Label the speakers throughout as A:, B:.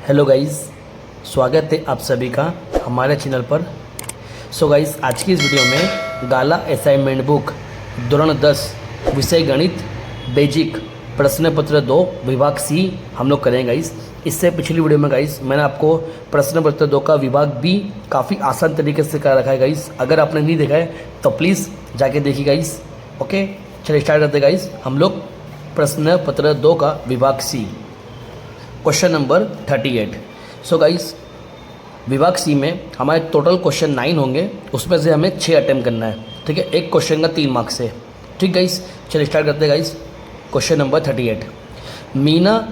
A: Hello guys, स्वागत है आप सभी का हमारे चैनल पर। सो गाइस, आज की इस वीडियो में गाला असाइनमेंट बुक दौरान 10 विषय गणित बेजिक प्रश्न पत्र 2 विभाग सी हम लोग करेंगे गाइस। इससे पिछली वीडियो में गाइस मैंने आपको प्रश्न पत्र 2 का विभाग बी काफ़ी आसान तरीके से करा रखा है गाइस। अगर आपने नहीं देखा है तो प्लीज़ जाके देखिए गाइस। ओके, चलिए स्टार्ट करते हैं गाइस। हम लोग प्रश्न पत्र 2 का विभाग सी, क्वेश्चन नंबर 38। सो गाइस, विभाग सी में हमारे टोटल क्वेश्चन 9 होंगे, उसमें से हमें 6 अटेम्प्ट करना है। ठीक है, एक क्वेश्चन का 3 मार्क्स है। ठीक गाइस, चलिए स्टार्ट करते हैं गाइस। Question number 38। मीना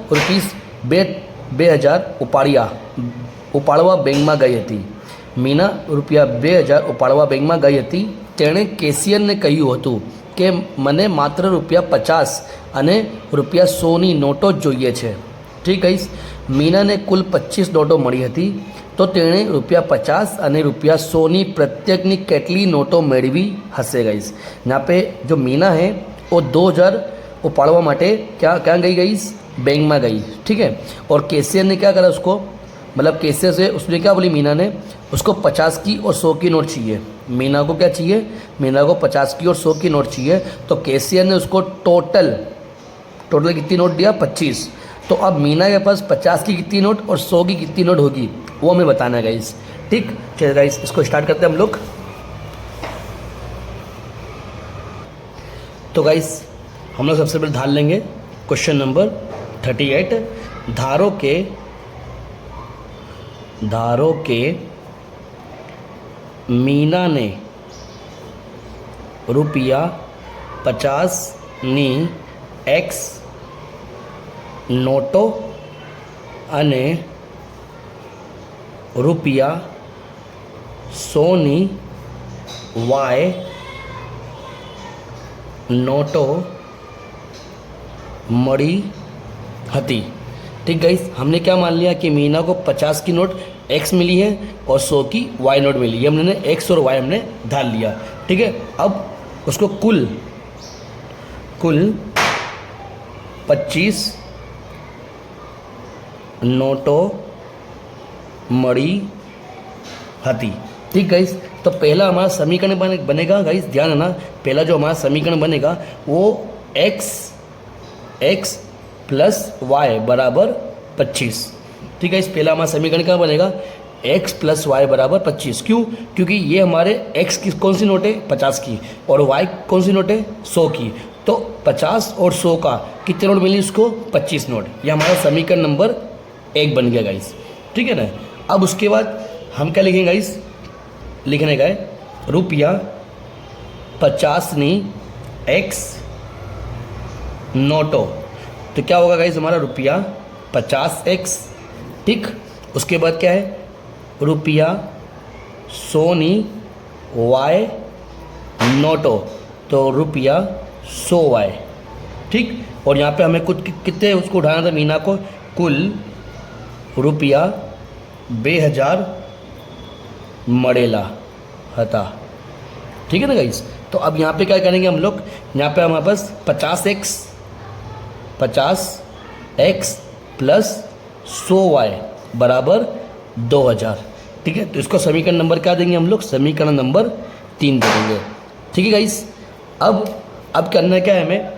A: ₹2000 ઉપાડવા બેંકમાં ગઈ હતી। મીના ₹2000 ઉપાડવા બેંકમાં ગઈ હતી। તેણે કેશિયરને કહ્યું હતું કે મને માત્ર ₹50 અને ₹100ની નોટો જ જોઈએ છે। ठीक गाइस, मीना ने कुल 25 नोटों मળી હતી, तो तेणे ₹50 અને ₹100ની प्रत्येकની કેટલી नोटों મેળવી હશે गाइस। यहाँ पे जो मीना है वो 2000 उपाड़वा माटे क्या गई गाइस, बैंक में गई। ठीक है, और कैशियर ने क्या करा उसको, मतलब कैशियर से उसने क्या बोली, मीना ने उसको 50 की और 100 की नोट चाहिए। मीना को क्या चाहिए, मीना को 50 की और 100 की नोट चाहिए। तो कैशियर ने उसको टोटल कितनी नोट दिया, 25। तो अब मीना के पास 50 की कितनी नोट और 100 की कितनी नोट होगी वो हमें बताना है गाइस। ठीक, चलिए गाइस इसको स्टार्ट करते हैं हम लोग। तो गाइस हम लोग सबसे पहले ढाल लेंगे क्वेश्चन नंबर 38। धारो के मीना ने ₹50 ની एक्स नोटो અને ₹100 ની वाय नोटो मળી હતી। ठीक गाइस, हमने क्या मान लिया कि मीना को 50 की नोट एक्स मिली है और 100 की वाई नोट मिली है। हमने एक्स और वाई हमने ढाल लिया। ठीक है, अब उसको कुल 25 नोटो मળી હતી। ठीक गाइस, तो पहला हमारा समीकरण बनेगा गाइस, ध्यान है ना, पहला जो हमारा समीकरण बनेगा वो x प्लस वाई बराबर 25। ठीक है, इस पहला हमारा समीकरण क्या बनेगा, x प्लस वाई बराबर 25। क्यों, क्योंकि ये हमारे x की कौन सी नोट है, 50 की, और y कौन सी नोट है, 100 की। तो 50 और 100 का कितने नोट मिली उसको, 25 नोट। ये हमारा समीकरण नंबर 1 बन गया गाइस। ठीक है ना। अब उसके बाद हम क्या लिखेंगे गाइस, लिखने का है ₹50 ની एक्स नोटो। तो क्या होगा गाइस, हमारा ₹50x। ठीक, उसके बाद क्या है, ₹100 ની वाई नोटो, तो ₹100y। ठीक, और यहाँ पे हमें कुछ कितने उसको उठाना था, मीना को कुल ₹2000 મળેલા હતા। ठीक है ना गाइस। तो अब यहाँ पे क्या करेंगे हम लोग, यहाँ पे हमारे पास 50x प्लस 100y बराबर 2000। ठीक है, तो इसको समीकरण नंबर क्या देंगे हम लोग, समीकरण नंबर 3 दे देंगे। ठीक है गाइस। अब करना क्या है हमें,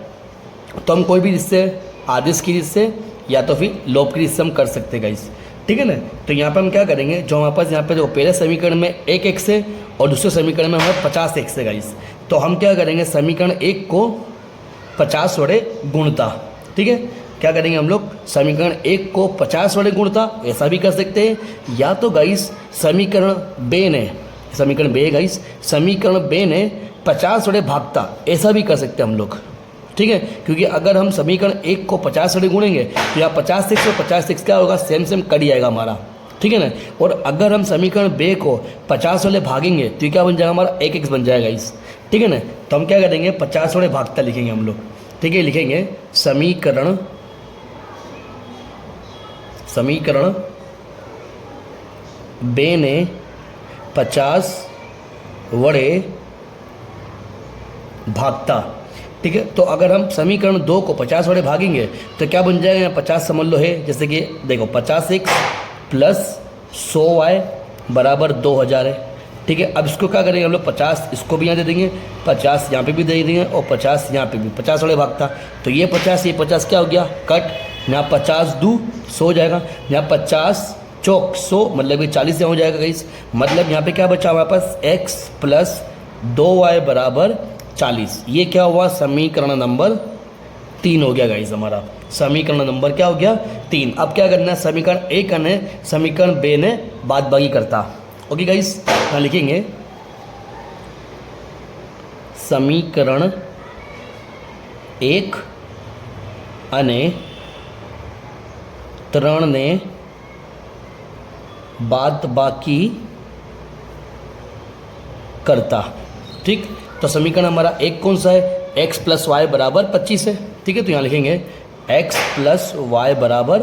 A: तो हम कोई भी रिश्ते आदेश की रिश्ते या तो फिर लोभ की रिश्ते हम कर सकते हैं गाइस। ठीक है ना। तो यहाँ पर हम क्या करेंगे, जो हमारे पास यहाँ पे जो पहले समीकरण में 1x है और दूसरे समीकरण में हमारे 50x है गाइस। तो हम क्या करेंगे, समीकरण 1 को 50 वड़े गुणता। ठीक है, क्या करेंगे हम लोग, समीकरण 1 को 50 वड़े गुणता, ऐसा भी कर सकते हैं, या तो गाइस समीकरण बे ने, समीकरण बे गाइस, समीकरण बे ने 50 वड़े भागता, ऐसा भी कर सकते हैं हम लोग। ठीक है, क्योंकि अगर हम समीकरण 1 को 50 वड़े गुणेंगे तो यहाँ 50x और 50x क्या होगा, सेम कट जाएगा हमारा। ठीक है ना। और अगर हम समीकरण बे को 50 वड़े भागेंगे तो ये क्या बन जाएगा, हमारा 1x बन जाएगा इस। ठीक है ना। तो हम क्या करेंगे, 50 वड़े भागता लिखेंगे हम लोग। ठीक है, लिखेंगे समीकरण बे ने 50 वड़े भागता। ठीक है, तो अगर हम समीकरण 2 को 50 वड़े भागेंगे तो क्या बन जाएगा, यहाँ 50 समझ लो है, जैसे कि देखो 50x प्लस 100y बराबर 2000 है। ठीक है, अब इसको क्या करेंगे हम लोग, 50 इसको भी यहाँ दे देंगे, 50 यहाँ पे भी दे देंगे और 50 यहाँ पे भी, 50 वाले भाग था तो ये 50 क्या हो गया कट, यहाँ 50 दूँ 100 हो जाएगा, यहाँ 50 चौक 100 मतलब ये 40 से हो जाएगा गाइस। मतलब यहाँ पे क्या बचा हमारे पास x प्लस 2y बराबर 40। ये क्या हुआ, समीकरण नंबर 3 हो गया गाइस हमारा। समीकरण नंबर क्या हो गया 3। अब क्या करना है, समीकरण ए करने, समीकरण बे ने बाद बाकी करता। ओके गाइस, यहाँ लिखेंगे समीकरण 1 અને 3 ने बाद बाकी करता। ठीक, तो समीकरण हमारा एक कौन सा है, x प्लस वाई बराबर 25 है। ठीक है, तो यहाँ लिखेंगे x प्लस वाई बराबर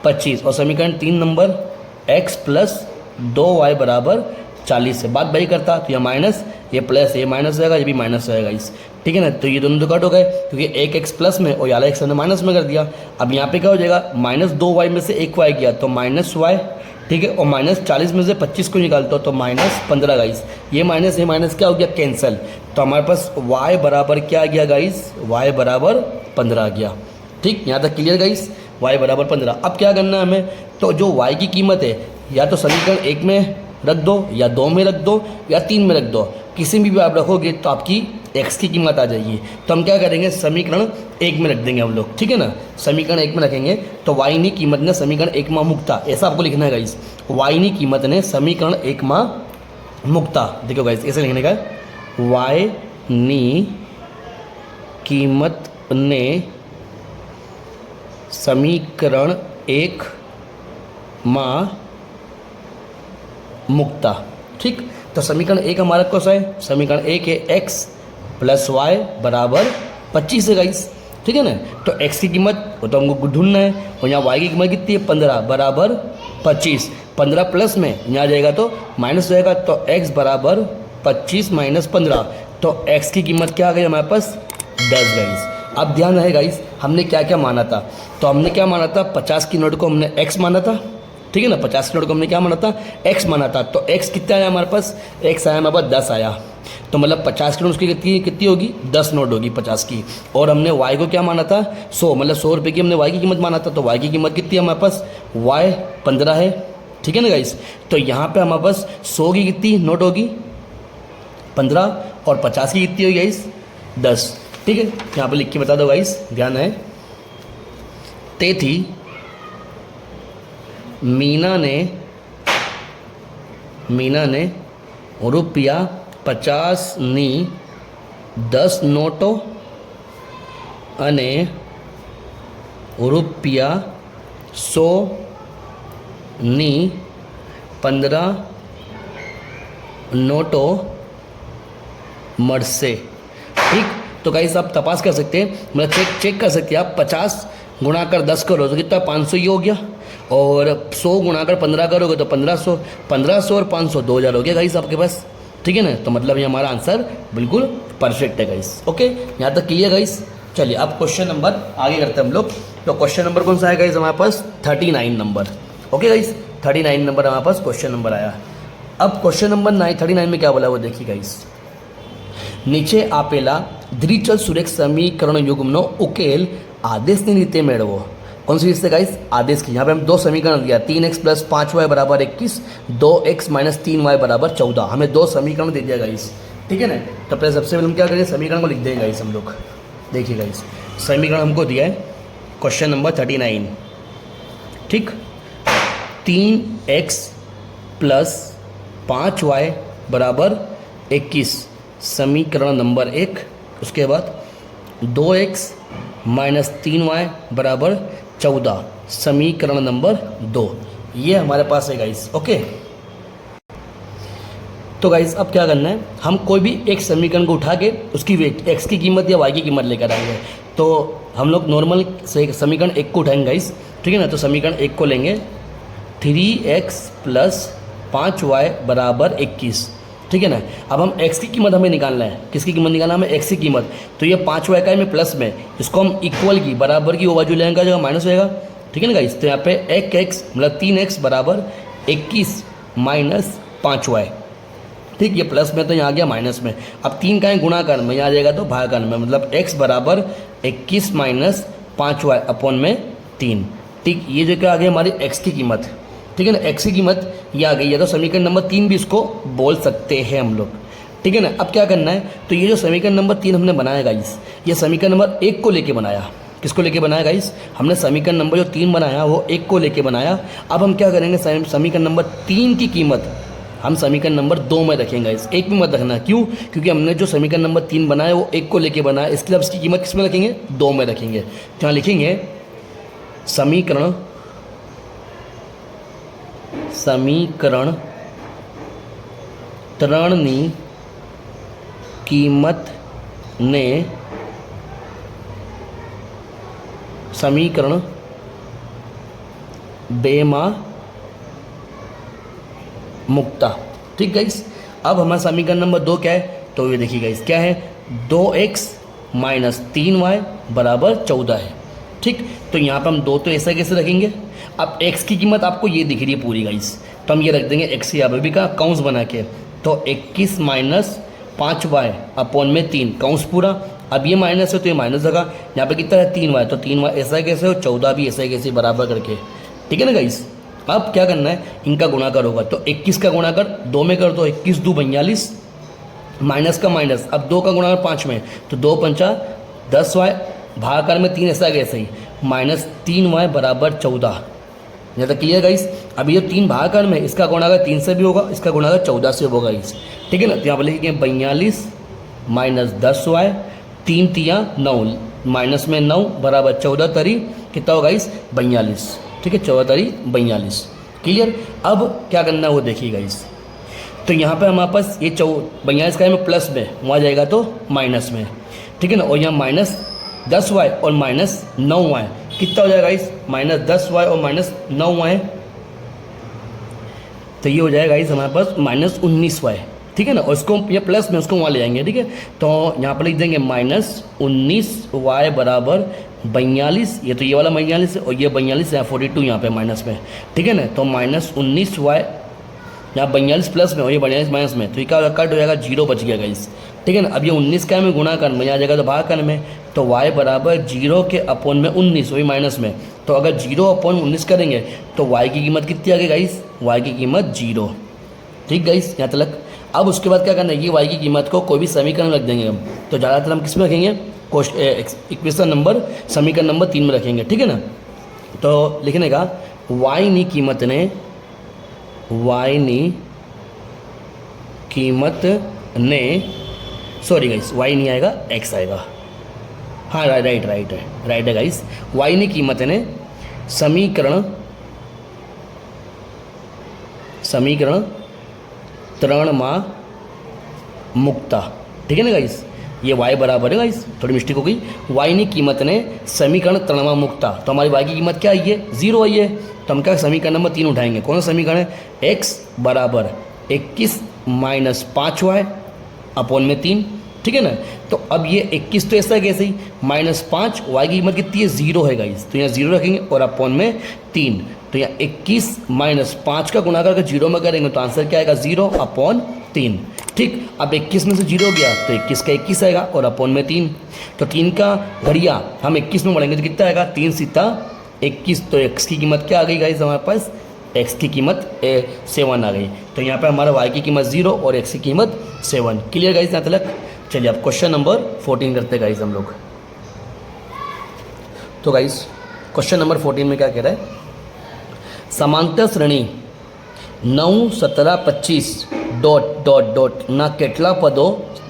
A: 25 और समीकरण 3 नंबर x प्लस 2y बराबर 40 है। बात भाई करता तो यह माइनस, ये प्लस, ये माइनस रहेगा, ये भी माइनस रहेगा इस। ठीक है ना, तो ये दोनों तो कट हो गए क्योंकि एक x प्लस में और यार x हमने माइनस में कर दिया। अब यहाँ पे क्या हो जाएगा, माइनस 2y में से 1y गया तो माइनस y। ठीक है, और माइनस 40 में से 25 को निकालते हो तो माइनस 15 गाइस। ये माइनस क्या हो गया कैंसिल, तो हमारे पास y बराबर क्या आ गया गाइस, y बराबर 15 आ गया। ठीक, यहाँ तक क्लियर गाइस, y बराबर 15। अब क्या करना है हमें, तो जो y की कीमत है या तो समीकरण 1 में रख दो या 2 में रख दो या 3 में रख दो, किसी में भी आप रखोगे तो आपकी x की कीमत आ जाएगी। तो हम क्या करेंगे, समीकरण 1 में रख देंगे हम लोग। ठीक है ना, समीकरण 1 में रखेंगे तो y नी कीमत ने समीकरण 1 में मुक्ता, ऐसा आपको लिखना है गाइस, y नी कीमत ने समीकरण 1 में मुक्ता। देखो गाइस ऐसे लिखने का, y नी कीमत ने समीकरण 1 में मुक्ता। ठीक, तो समीकरण 1 हमारा कौन सा है, समीकरण 1 है x प्लस वाई बराबर 25 है गाइस। ठीक है ना, तो x की कीमत वो तो हमको ढूंढना है और यहाँ y की कीमत कितनी है 15 बराबर 25। 15 प्लस में यहाँ जाएगा तो माइनस जाएगा, तो x बराबर 25 माइनस 15, तो x की कीमत क्या आ गई हमारे पास 10 गाइस। अब ध्यान रहे गाइस, हमने क्या क्या माना था, तो हमने क्या माना था, 50 की नोट को हमने x माना था। ठीक है ना, 50 की नोट को हमने क्या माना था, x माना था। तो x कितना आया हमारे पास, x आया हमारे पास 10 आया, तो मतलब 50 की नोट उसकी कितनी होगी 10 नोट होगी 50 की। और हमने y को क्या माना था 100, मतलब 100 रुपये की हमने y की कीमत माना था, तो y की कीमत कितनी है हमारे पास, y 15 है। ठीक है ना गाइस, तो यहाँ पे हमारे पास 100 की कितनी नोट होगी 15 और 50 की कितनी होगी गाइस 10। ठीक है, यहाँ पे लिख के बता दो गाइस, ध्यान है। तेथी मीना ने रुपया 50 ની 10 નોટો અને રૂપિયા 100 ની 15 નોટો મળશે। ठीक, तो गाइस आप तपास कर सकते हैं, मतलब चेक कर सकते हैं आप। 50 गुणा कर 10 करो तो कितना 500 ही हो गया, और 100 गुणा कर 15 करोगे तो 1500, 1500 और 500 2000 हो गया गाइस आपके पास। ठीक है ना, तो मतलब ये हमारा आंसर बिल्कुल परफेक्ट है गाइस। ओके, यहाँ तक क्लियर गाइस। चलिए अब क्वेश्चन नंबर आगे करते हैं हम लोग। तो क्वेश्चन नंबर कौन सा है गाइस हमारे पास, 39 नंबर। ओके गाइस, 39 नंबर हमारे पास क्वेश्चन नंबर आया। अब क्वेश्चन नंबर 39 में क्या बोला वो देखिए गाइस, નીચે આપેલા દ્વિચલ સુરેખ સમીકરણ યુગ્મનો ઉકેલ આદેશની રીતે મેળવો। कौन सी से गाइस, आदेश की। यहाँ पे हम दो समीकरण दिया, 3x प्लस 5y बराबर 21, 2x माइनस 3y बराबर 14। हमें दो समीकरण दे दिया गाइस। ठीक है ना, तो पहले सबसे पहले हम क्या करेंगे, समीकरण को लिख देंगे गाइस हम लोग। देखिए गाइस, समीकरण हमको दिया है क्वेश्चन नंबर 39। ठीक, 3x प्लस 5y बराबर 21 समीकरण नंबर 1। उसके बाद 2x माइनस 3y बराबर 14 समीकरण नंबर 2। ये हमारे पास है गाइस। ओके, तो गाइस अब क्या करना है, हम कोई भी एक समीकरण को उठा के उसकी x की कीमत या y की कीमत लेकर आएंगे। तो हम लोग नॉर्मल से समीकरण 1 को उठाएंगे गाइस। ठीक है ना, तो समीकरण 1 को लेंगे, 3x प्लस 5y बराबर 21। ठीक है ना, अब हम x की कीमत हमें निकालना है। किसकी कीमत निकालना है हमें, x की कीमत। तो ये 5y का है में प्लस में, इसको हम इक्वल की बराबर की वो बाजू ले आएंगे, जगह माइनस होएगा। ठीक है ना गाइस। तो यहाँ पे एक एक्स मतलब 3x बराबर 21 माइनस 5y। ठीक, ये प्लस में तो यहाँ आ गया माइनस में। अब 3 का है गुणाकार में, यहाँ आ जाएगा तो भागाकार में, मतलब x बराबर 21 माइनस 5y अपॉन में 3। ठीक, ये जो क्या आ गई हमारी x की कीमत, ठीक है ना, x की कीमत ये आ गई है। तो समीकरण नंबर 3 भी इसको बोल सकते हैं हम लोग, ठीक है ना। अब क्या करना है, तो ये जो समीकरण नंबर 3 हमने बनाया गाइस, ये समीकरण नंबर 1 को लेके बनाया। किसको लेके बनाया गाइस, हमने समीकरण नंबर जो 3 बनाया वो 1 को लेके बनाया। अब हम क्या करेंगे, समीकरण नंबर 3 की कीमत हम समीकरण नंबर 2 में रखेंगे। इस 1 में मत रखना, क्यों, क्योंकि हमने जो समीकरण नंबर 3 बनाया वो 1 को लेके बनाया, इसके लिए इसकी कीमत किस में रखेंगे, 2 में रखेंगे। तो यहाँ लिखेंगे समीकरण त्रणनी कीमत ने समीकरण बेमा मुक्ता। ठीक गाइस, अब हमारा समीकरण नंबर 2 क्या है, तो ये देखिए गाइस क्या है, 2x माइनस 3y बराबर 14 है। ठीक, तो यहाँ पर हम 2 तो ऐसा कैसे रखेंगे, अब x की कीमत आपको ये दिख रही है पूरी गाइस, तो हम ये रख देंगे x यहाँ पर भी का काउंस बना के, तो 21 माइनस 5y अपॉन में 3 काउंस पूरा। अब ये माइनस है तो ये माइनस लगा, यहाँ पे कितना है 3y, तो 3y ऐसा कैसे हो, 14 भी ऐसा कैसे बराबर करके, ठीक है ना गाइस। अब क्या करना है, इनका गुणाकार होगा, तो 21 का गुणाकार 2 में कर दो, 21 2 42 माइनस का माइनस, अब 2 का गुणाकार 5 में, तो 2 पंचा 10y भागाकार में 3 ऐसा कैसे ही माइनस 3y बराबर 14। यहाँ तक क्लियर गाइस। अब ये 3 भागाकार में, इसका गुणाकार 3 से भी होगा, इसका गुणाकार 14 से होगा गाइस, ठीक है ना। तो यहाँ पर लिखेंगे 42 माइनस 10y, 3 तिया 9 माइनस में 9 बराबर 14 तरी कितना होगा गाइस 42, ठीक है, 14 तरी 42। क्लियर। अब क्या करना है वो देखिए गाइस, तो यहाँ पे हमारे पास ये 42 का है में प्लस में, वहाँ जाएगा तो माइनस में, ठीक है ना, और यहाँ माइनस 10y और माइनस 9y कितना हो जाएगा गाइस, माइनस 10y और माइनस 9y, तो ये हो जाएगा गाइस हमारे पास माइनस 19y, ठीक है ना, और इसको ये प्लस में उसको वहाँ ले जाएंगे, ठीक है। तो यहाँ पर लिख देंगे माइनस 19y बराबर 42, ये तो ये वाला 42 है और ये 42 यहाँ 42 यहाँ पे माइनस में, ठीक है ना। तो माइनस 19y यहाँ 42 प्लस में और ये 42 माइनस में, तो ये क्या कट हो जाएगा, 0 बच गया गाइस, ठीक है ना। अब ये 19 का में गुणाकार में आ जाएगा तो भागाकार में, तो y बराबर 0 के अपॉन में 19 वही माइनस में, तो अगर 0 अपॉन 19 करेंगे तो y की कीमत कितनी आ गई गाइस, y की कीमत 0। ठीक गाइस, यहाँ तक। अब उसके बाद क्या करना है, ये y की कीमत को कोई भी समीकरण रख देंगे हम, तो ज़्यादातर हम किस में रखेंगे, इक्वेशन नंबर समीकरण नंबर 3 में रखेंगे, ठीक है ना। तो लिखने का y नी कीमत ने सॉरी गाइस y नहीं आएगा x आएगा, हाँ राइट है गाइस, y नी कीमत ने समीकरण त्रणमा मुक्ता, ठीक है ना गाइस। ये y बराबर है गाइस, थोड़ी मिस्टेक हो गई, y नी कीमत ने समीकरण त्रणमा मुक्ता, तो हमारी y की कीमत क्या आई है, 0 आई है, तो हम क्या समीकरण नंबर 3 उठाएंगे। कौन सा समीकरण है, x बराबर 21 माइनस 5y अपॉन में 3, ठीक है ना। तो अब ये 21 तो ऐसा कैसे ही माइनस 5, y की कीमत कितनी है 0 है गाइस, तो यहाँ 0 रखेंगे और अपॉन में 3, तो यहाँ 21 माइनस 5 का गुणाकार अगर 0 में करेंगे तो आंसर क्या आएगा 0 अपॉन 3। ठीक, अब 21 में से 0 गया तो 21 का 21 आएगा और अपॉन में 3, तो 3 का घड़िया हम 21 में बढ़ेंगे तो कितना आएगा 3 सीता 21, तो x की कीमत क्या आ गई गाइस हमारे पास, x की कीमत 7 आ गई। तो यहाँ पर हमारा y की कीमत 0 और x की कीमत 7। क्लियर गाइस यहाँ तक। चलिए अब क्वेश्चन नंबर 14 करते हैं गाइस हम लोग। तो गाइस क्वेश्चन नंबर 14 में क्या कह रहा है, समांतर श्रेणी 9 17 25 डॉट ना કેટલા પદો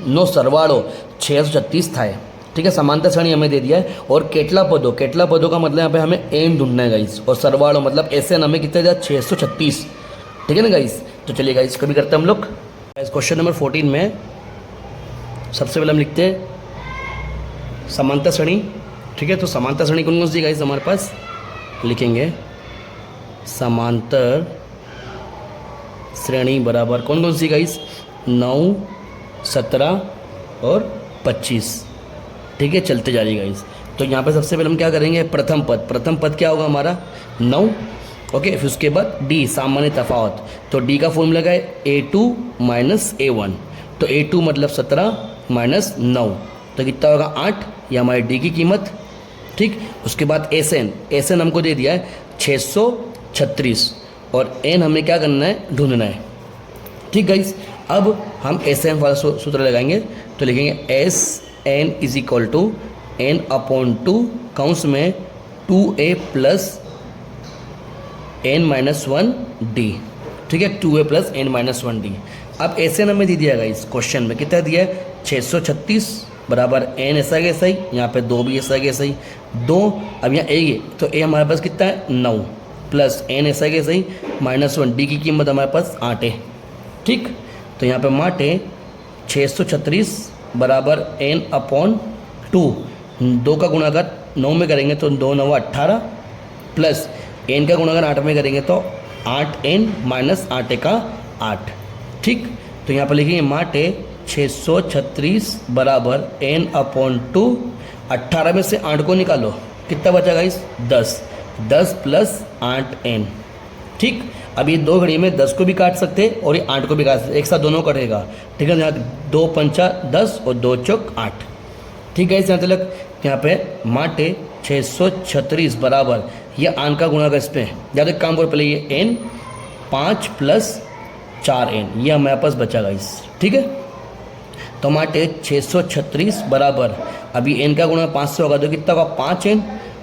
A: નો સરવાળો 636 થાય। ठीक है, समांतर श्रेणी हमें दे दिया है और કેટલા पदों का मतलब यहाँ पे हमें एम ढूंढना है गाइस, और सरवाड़ो मतलब ऐसे हमें कितना दिया 636, ठीक है ना गाइस। तो चलिए गाइस कभी करते हैं हम लोग गाइस क्वेश्चन नंबर 14 में सबसे पहले हम लिखते हैं समांतर श्रेणी, ठीक है। तो समांतर श्रेणी कौन कौन सी गाइस हमारे पास, लिखेंगे समांतर श्रेणी बराबर कौन कौन सी गाइस, 9 17 और 25, ठीक है। चलते जा रही गाइस, तो यहाँ पे सबसे पहले हम क्या करेंगे, प्रथम पद क्या होगा हमारा 9, ओके। फिर उसके बाद डी सामान्य तफावत, तो डी का फॉर्मूला क्या है A2 माइनस A1, तो A2 मतलब 17 माइनस 9, तो कितना होगा 8, ये हमारी डी की कीमत, ठीक। उसके बाद एस एन हमको दे दिया है 636 और एन हमें क्या करना है, ढूंढना है, ठीक गाइस। अब हम एस एन वाला सूत्र लगाएंगे, तो लिखेंगे S N is equal to N upon 2 काउंस में 2a plus N minus 1 D, ठीक है, 2a plus N minus 1 D. अब एस एन हमें दे दिया गाइस क्वेश्चन में, कितना दिया है 636 बराबर एन ऐसा के ऐसा ही, यहाँ पे 2 भी ऐसा के ऐसा ही 2, अब यहाँ ए, तो ए हमारे पास कितना है 9 प्लस एन ऐसा के ऐसा ही माइनस 1, डी की कीमत हमारे पास 8 है, ठीक। तो यहाँ पे माट है 636 बराबर एन अपॉन 2, 2 का गुणाकार 9 में करेंगे तो 2 9 18 प्लस एन का गुणाकार 8 में करेंगे तो 8n माइनस 8 का 8, ठीक। तो यहाँ पर लिखेंगे माट है 636 बराबर n अपॉन 2, 18 में से 8 को निकालो, कितना बचा गाइस 10 प्लस 8n, ठीक। अब ये 2 घड़ी में 10 को भी काट सकते और ये 8 को भी काट सकते, एक साथ दोनों कटेगा, ठीक है। यहाँ 2 पंचा 10 और 2 चौक 8, ठीक है। यहाँ तक यहाँ पे माटे 636 बराबर ये आन का गुणाकार इस पर, ज़्यादा काम करो, पहले ये n 5 प्लस 4n, ये हमारे पास बचा गाइस, ठीक है। तो माटे 636 बराबर, अभी n का गुणा 5 से होगा तो कितना होगा 5n,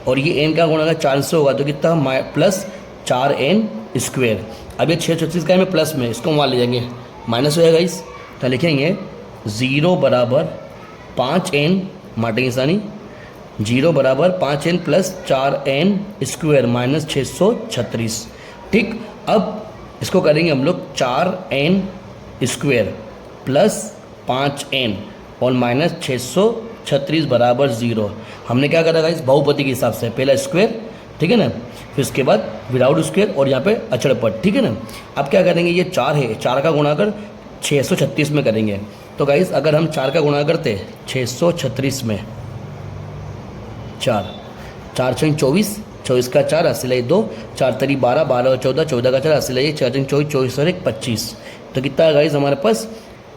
A: और ये n का गुणा 4 से होगा तो कितना प्लस 4n स्क्वेयर। अब ये 636 का है में प्लस में, इसको वहाँ ले जाएंगे माइनस हो जाएगा इस, तो लिखेंगे 0 बराबर 5n माटे निशानी 0 बराबर 5n plus 4n square minus 636, ठीक। अब इसको करेंगे हम लोग 4n स्क्वेयर प्लस 5n और माइनस 636 बराबर 0। हमने क्या करा गाइस, बहुपति के हिसाब से पहला स्क्वेयर, ठीक है ना, फिर उसके बाद विदाउट स्क्वेयर और यहाँ पे अचड़ पद, ठीक है ना। अब क्या करेंगे, ये 4 है, 4 का गुणाकर 636 में करेंगे, तो गाइस अगर हम 4 का गुणा करते 636 में 4 6 24, 24 का 4 अस्सी 2, 4 3 12, 12 और 14, 14 का 4 अस्सी 4 3 24, 24 और 1 25, तो कितना है गाइस हमारे पास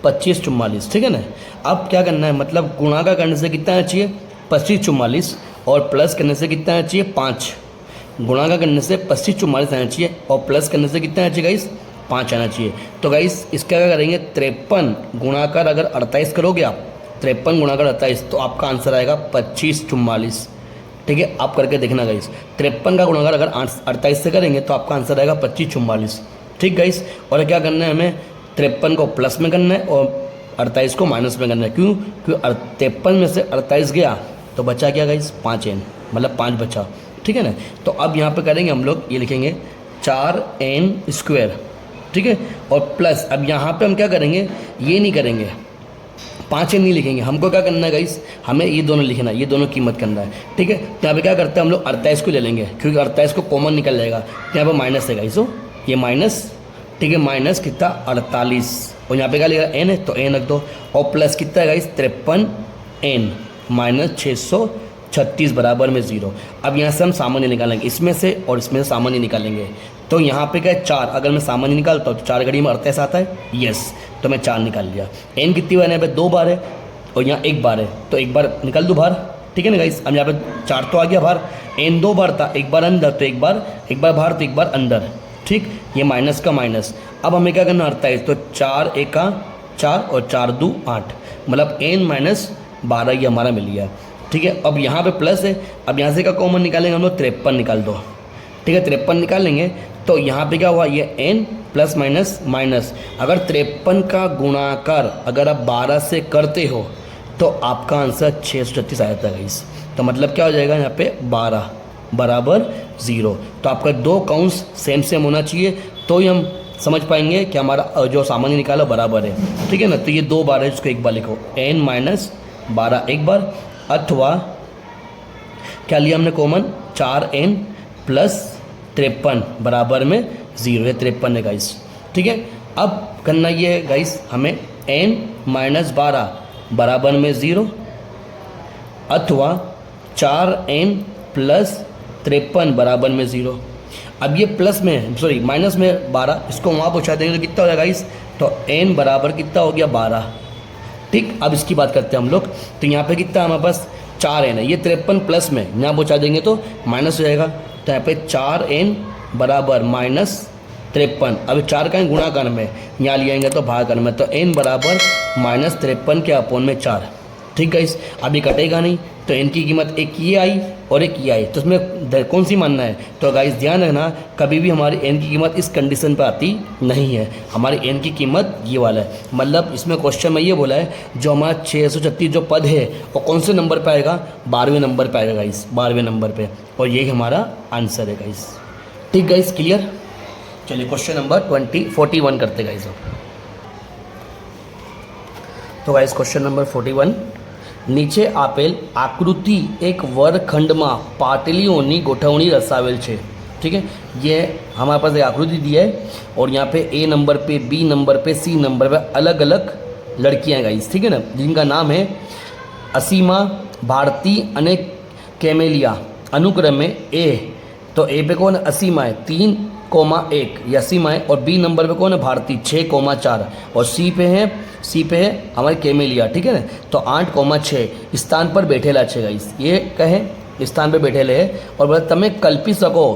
A: 25 44, ठीक है ना। अब क्या करना है, मतलब गुणाकार करने से कितना आना चाहिए 25 44 और प्लस करने से कितना आना चाहिए 5, गुणाकार करने से 25 44 आना चाहिए और प्लस करने से कितना आना चाहिए गाइस 5 आना चाहिए। तो गाइस इसका क्या करेंगे, 53 गुणाकार अगर 48 करोगे आप, 53 गुणाकार 48, तो आपका आंसर आएगा 25 44, ठीक है। आप करके देखना गाइस, 53 का गुणाकार अगर 48 से करेंगे तो आपका आंसर आएगा 25 44, ठीक गाइस। और क्या करना है, हमें 53 को प्लस में करना है और 48 को माइनस में करना है, क्यों, क्योंकि 53 में से 48 गया तो बचा क्या गाइस 5n, मतलब 5 बचा, ठीक है ना। तो अब यहाँ पे करेंगे हम लोग, ये लिखेंगे 4n स्क्वायर, ठीक है, और प्लस अब यहाँ पे हम क्या करेंगे, ये नहीं करेंगे 5n नहीं लिखेंगे, हमको क्या करना है गाइस, हमें ये दोनों लिखना है, ये दोनों कीमत करना है, ठीक है। तो यहाँ पे क्या करते हैं हम लोग 48 को ले लेंगे, क्योंकि 48 को कॉमन निकल जाएगा, तो यहाँ पर माइनस है गाइस, ये माइनस, ठीक है, माइनस कितना 48, और यहाँ पे क्या लिखा n है तो n रख दो, और प्लस कितना है गाइस 53n माइनस 636 बराबर में 0। अब यहाँ से हम सामान्य निकालेंगे, इसमें से और इसमें से सामान्य निकालेंगे, तो यहाँ पे क्या है 4, अगर मैं सामान्य निकालता हूँ तो 4 घड़ी में 48 आता है, यस, तो मैं 4 निकाल लिया। n कितनी बार है, यहाँ पे 2 बार है और यहाँ 1 बार है, तो 1 बार निकाल दूँ बाहर, ठीक है ना गाइस। अब यहाँ पे 4 तो आ गया बाहर, n 2 बार था, 1 बार अंदर, तो 1 बार बाहर तो 1 बार अंदर, ठीक, ये माइनस का माइनस। अब हमें क्या करना 48, तो 4 1 4 और 4 2 8, मतलब n माइनस 12 ये हमारा मिल गया, ठीक है। अब यहाँ पे प्लस है, अब यहाँ से क्या कॉमन निकालेंगे हम लोग 53 निकाल दो, ठीक है, 53 निकालेंगे तो यहाँ पे क्या हुआ, ये n प्लस माइनस माइनस, अगर 53 का गुणाकार अगर आप 12 से करते हो तो आपका आंसर 636 आ जाता है गाइस। तो मतलब क्या हो जाएगा यहाँ पे 12 बराबर 0, तो आपका 2 काउंट्स सेम होना चाहिए, तो ही हम समझ पाएंगे कि हमारा जो सामान्य निकाला बराबर है, ठीक है ना। तो ये 2 बार है, इसको 1 बार लिखो, n माइनस 12 1 बार, अथवा क्या लिया हमने कॉमन 4n प्लस 53 बराबर में 0, है 53 है गाइस, ठीक है। अब करना ये है गाइस, हमें n माइनस 12 बराबर में 0, अथवा 4n प्लस 53 बराबर में 0। अब ये प्लस में सॉरी माइनस में 12, इसको वहाँ पहुँचा देंगे तो कितना हो जाएगा इस, तो n बराबर कितना हो गया 12। ठीक, अब इसकी बात करते हैं हम लोग। तो यहाँ पे कितना हमारे पास 4n है, ये 53 प्लस में यहाँ पहुँचा देंगे तो माइनस हो जाएगा। तो यहाँ पे 4n बराबर -53। अब 4 का गुणाकार में यहाँ ले आएंगे तो भागाकार में, तो n बराबर -53 के अपोन में 4। ठीक है, इस अभी कटेगा नहीं, तो n की कीमत एक ये आई और एक ये आई, तो इसमें कौन सी मानना है। तो गाइस ध्यान रखना, कभी भी हमारी n की कीमत इस कंडीशन पर आती नहीं है, हमारी n की कीमत ये वाला है। मतलब इसमें क्वेश्चन में ये बोला है जो हमारा 636 जो पद है वो कौन से नंबर पर आएगा, 12वें नंबर पर आएगा गाइस, 12वें नंबर पर, और यही हमारा आंसर है गाइस। ठीक गाइस, क्लियर। चलिए क्वेश्चन नंबर 41 करते गाइस। तो गाइस क्वेश्चन नंबर 41, નીચે આપેલ આકૃતિ એક વર્ગખંડમાં પાટલીઓની ગોઠવણી દર્શાવેલ છે। ठीक है, ये हमारे पास एक आकृति दी है और यहाँ पे ए नंबर पे, बी नंबर पे, सी नंबर पे अलग अलग लड़कियाँ गाइस, ठीक है ना, जिनका नाम है असीमा, भारती अने कैमेलिया। अनुक्रम में ए, तो ए पे कौन है, असीमा है 3,1 ये असीमा है, और बी नंबर पे कौन है, भारती 6,4, और सी पे है हमारी कैमेलिया। ठीक है ना, तो 8,6 स्थान पर बैठेला છે गाइस, ये कहे स्थान पर बैठेले है। और बोला તમે कल्पी सको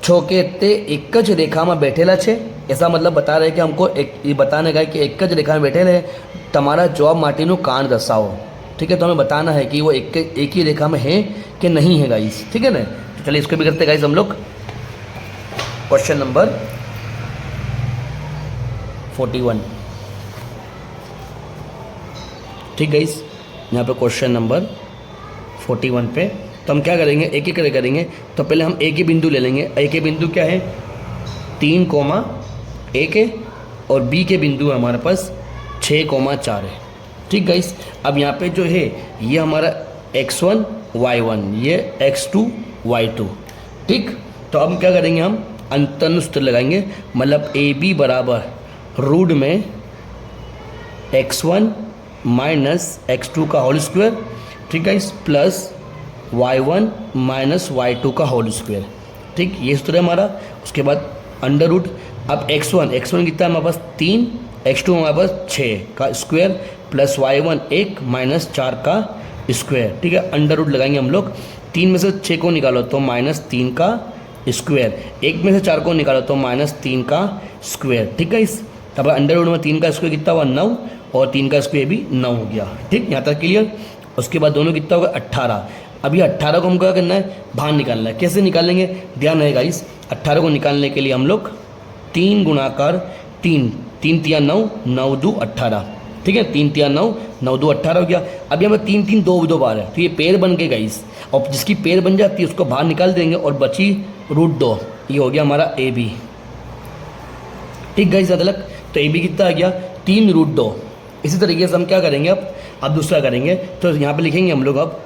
A: છો કે તે एक ज रेखा में बैठेला છે, ऐसा मतलब बता रहे कि हमको एक ये बताने का है कि एक ज रेखा में बैठेले है, તમારા जवाब माटेનું कारण दर्शाओ। ठीक है, तो हमें बताना है कि वो एक ही रेखा में है कि नहीं है गाइस। ठीक है ना, तो चलिए इसको भी करते गाइस हम लोग। Question number 41। ठीक गाइस, यहाँ पे क्वेश्चन नंबर 41 पे तो हम क्या करेंगे, एक एक करके करेंगे। तो पहले हम ए के बिंदु ले लेंगे। ए के बिंदु क्या है, 3,1 है, और बी के बिंदु है हमारे पास 6,4 है। ठीक गाइस, अब यहाँ पे जो है ये हमारा x1 y1, ये x2 y2। ठीक, तो अब क्या करेंगे, हम अंतर्निहित सूत्र लगाएंगे। मतलब ए बी बराबर रूट में x1 माइनस x2 का होल स्क्वायर, ठीक है, इस प्लस y1 माइनस y2 का होल स्क्वायर। ठीक, ये सूत्र है हमारा। उसके बाद अंडर रूट, अब x1 कितना है हमारे पास 3, x2 हमारे पास 6 का स्क्वायर, प्लस y1 1 माइनस 4 का स्क्वायर। ठीक है, अंडर रूट लगाएंगे हम लोग। 3 में से 6 को निकालो तो -3 का स्क्वायर, 1 में से 4 को निकालो तो -3 का स्क्वायर। ठीक है, इस अब अंडर रूट में 3 का स्क्वायर कितना हुआ 9, और 3 का स्क्वायर भी 9 हो गया। ठीक, यहाँ तक क्लियर। उसके बाद दोनों कितना होगा 18। अब ये 18 को हमको क्या करना है, बाहर निकालना है। कैसे निकालेंगे, ध्यान रहेगा इस 18 को निकालने के लिए हम लोग 3 गुणाकार 3, 3 तिया 9, 9 2 18। ठीक है, 3 तिया 9, 9 2 18 हो गया। अब यहाँ पर 3 3 2 बार है, तो ये पेड़ बन के गाइस, और जिसकी पेड़ बन जाती है उसको बाहर निकाल देंगे, और बची √2, ये हो गया हमारा ए बी। ठीक गाइस, अदलक तो ए बी कितना आ गया 3√2। इसी तरीके से हम क्या करेंगे, अब दूसरा करेंगे। तो यहाँ पे लिखेंगे हम लोग अब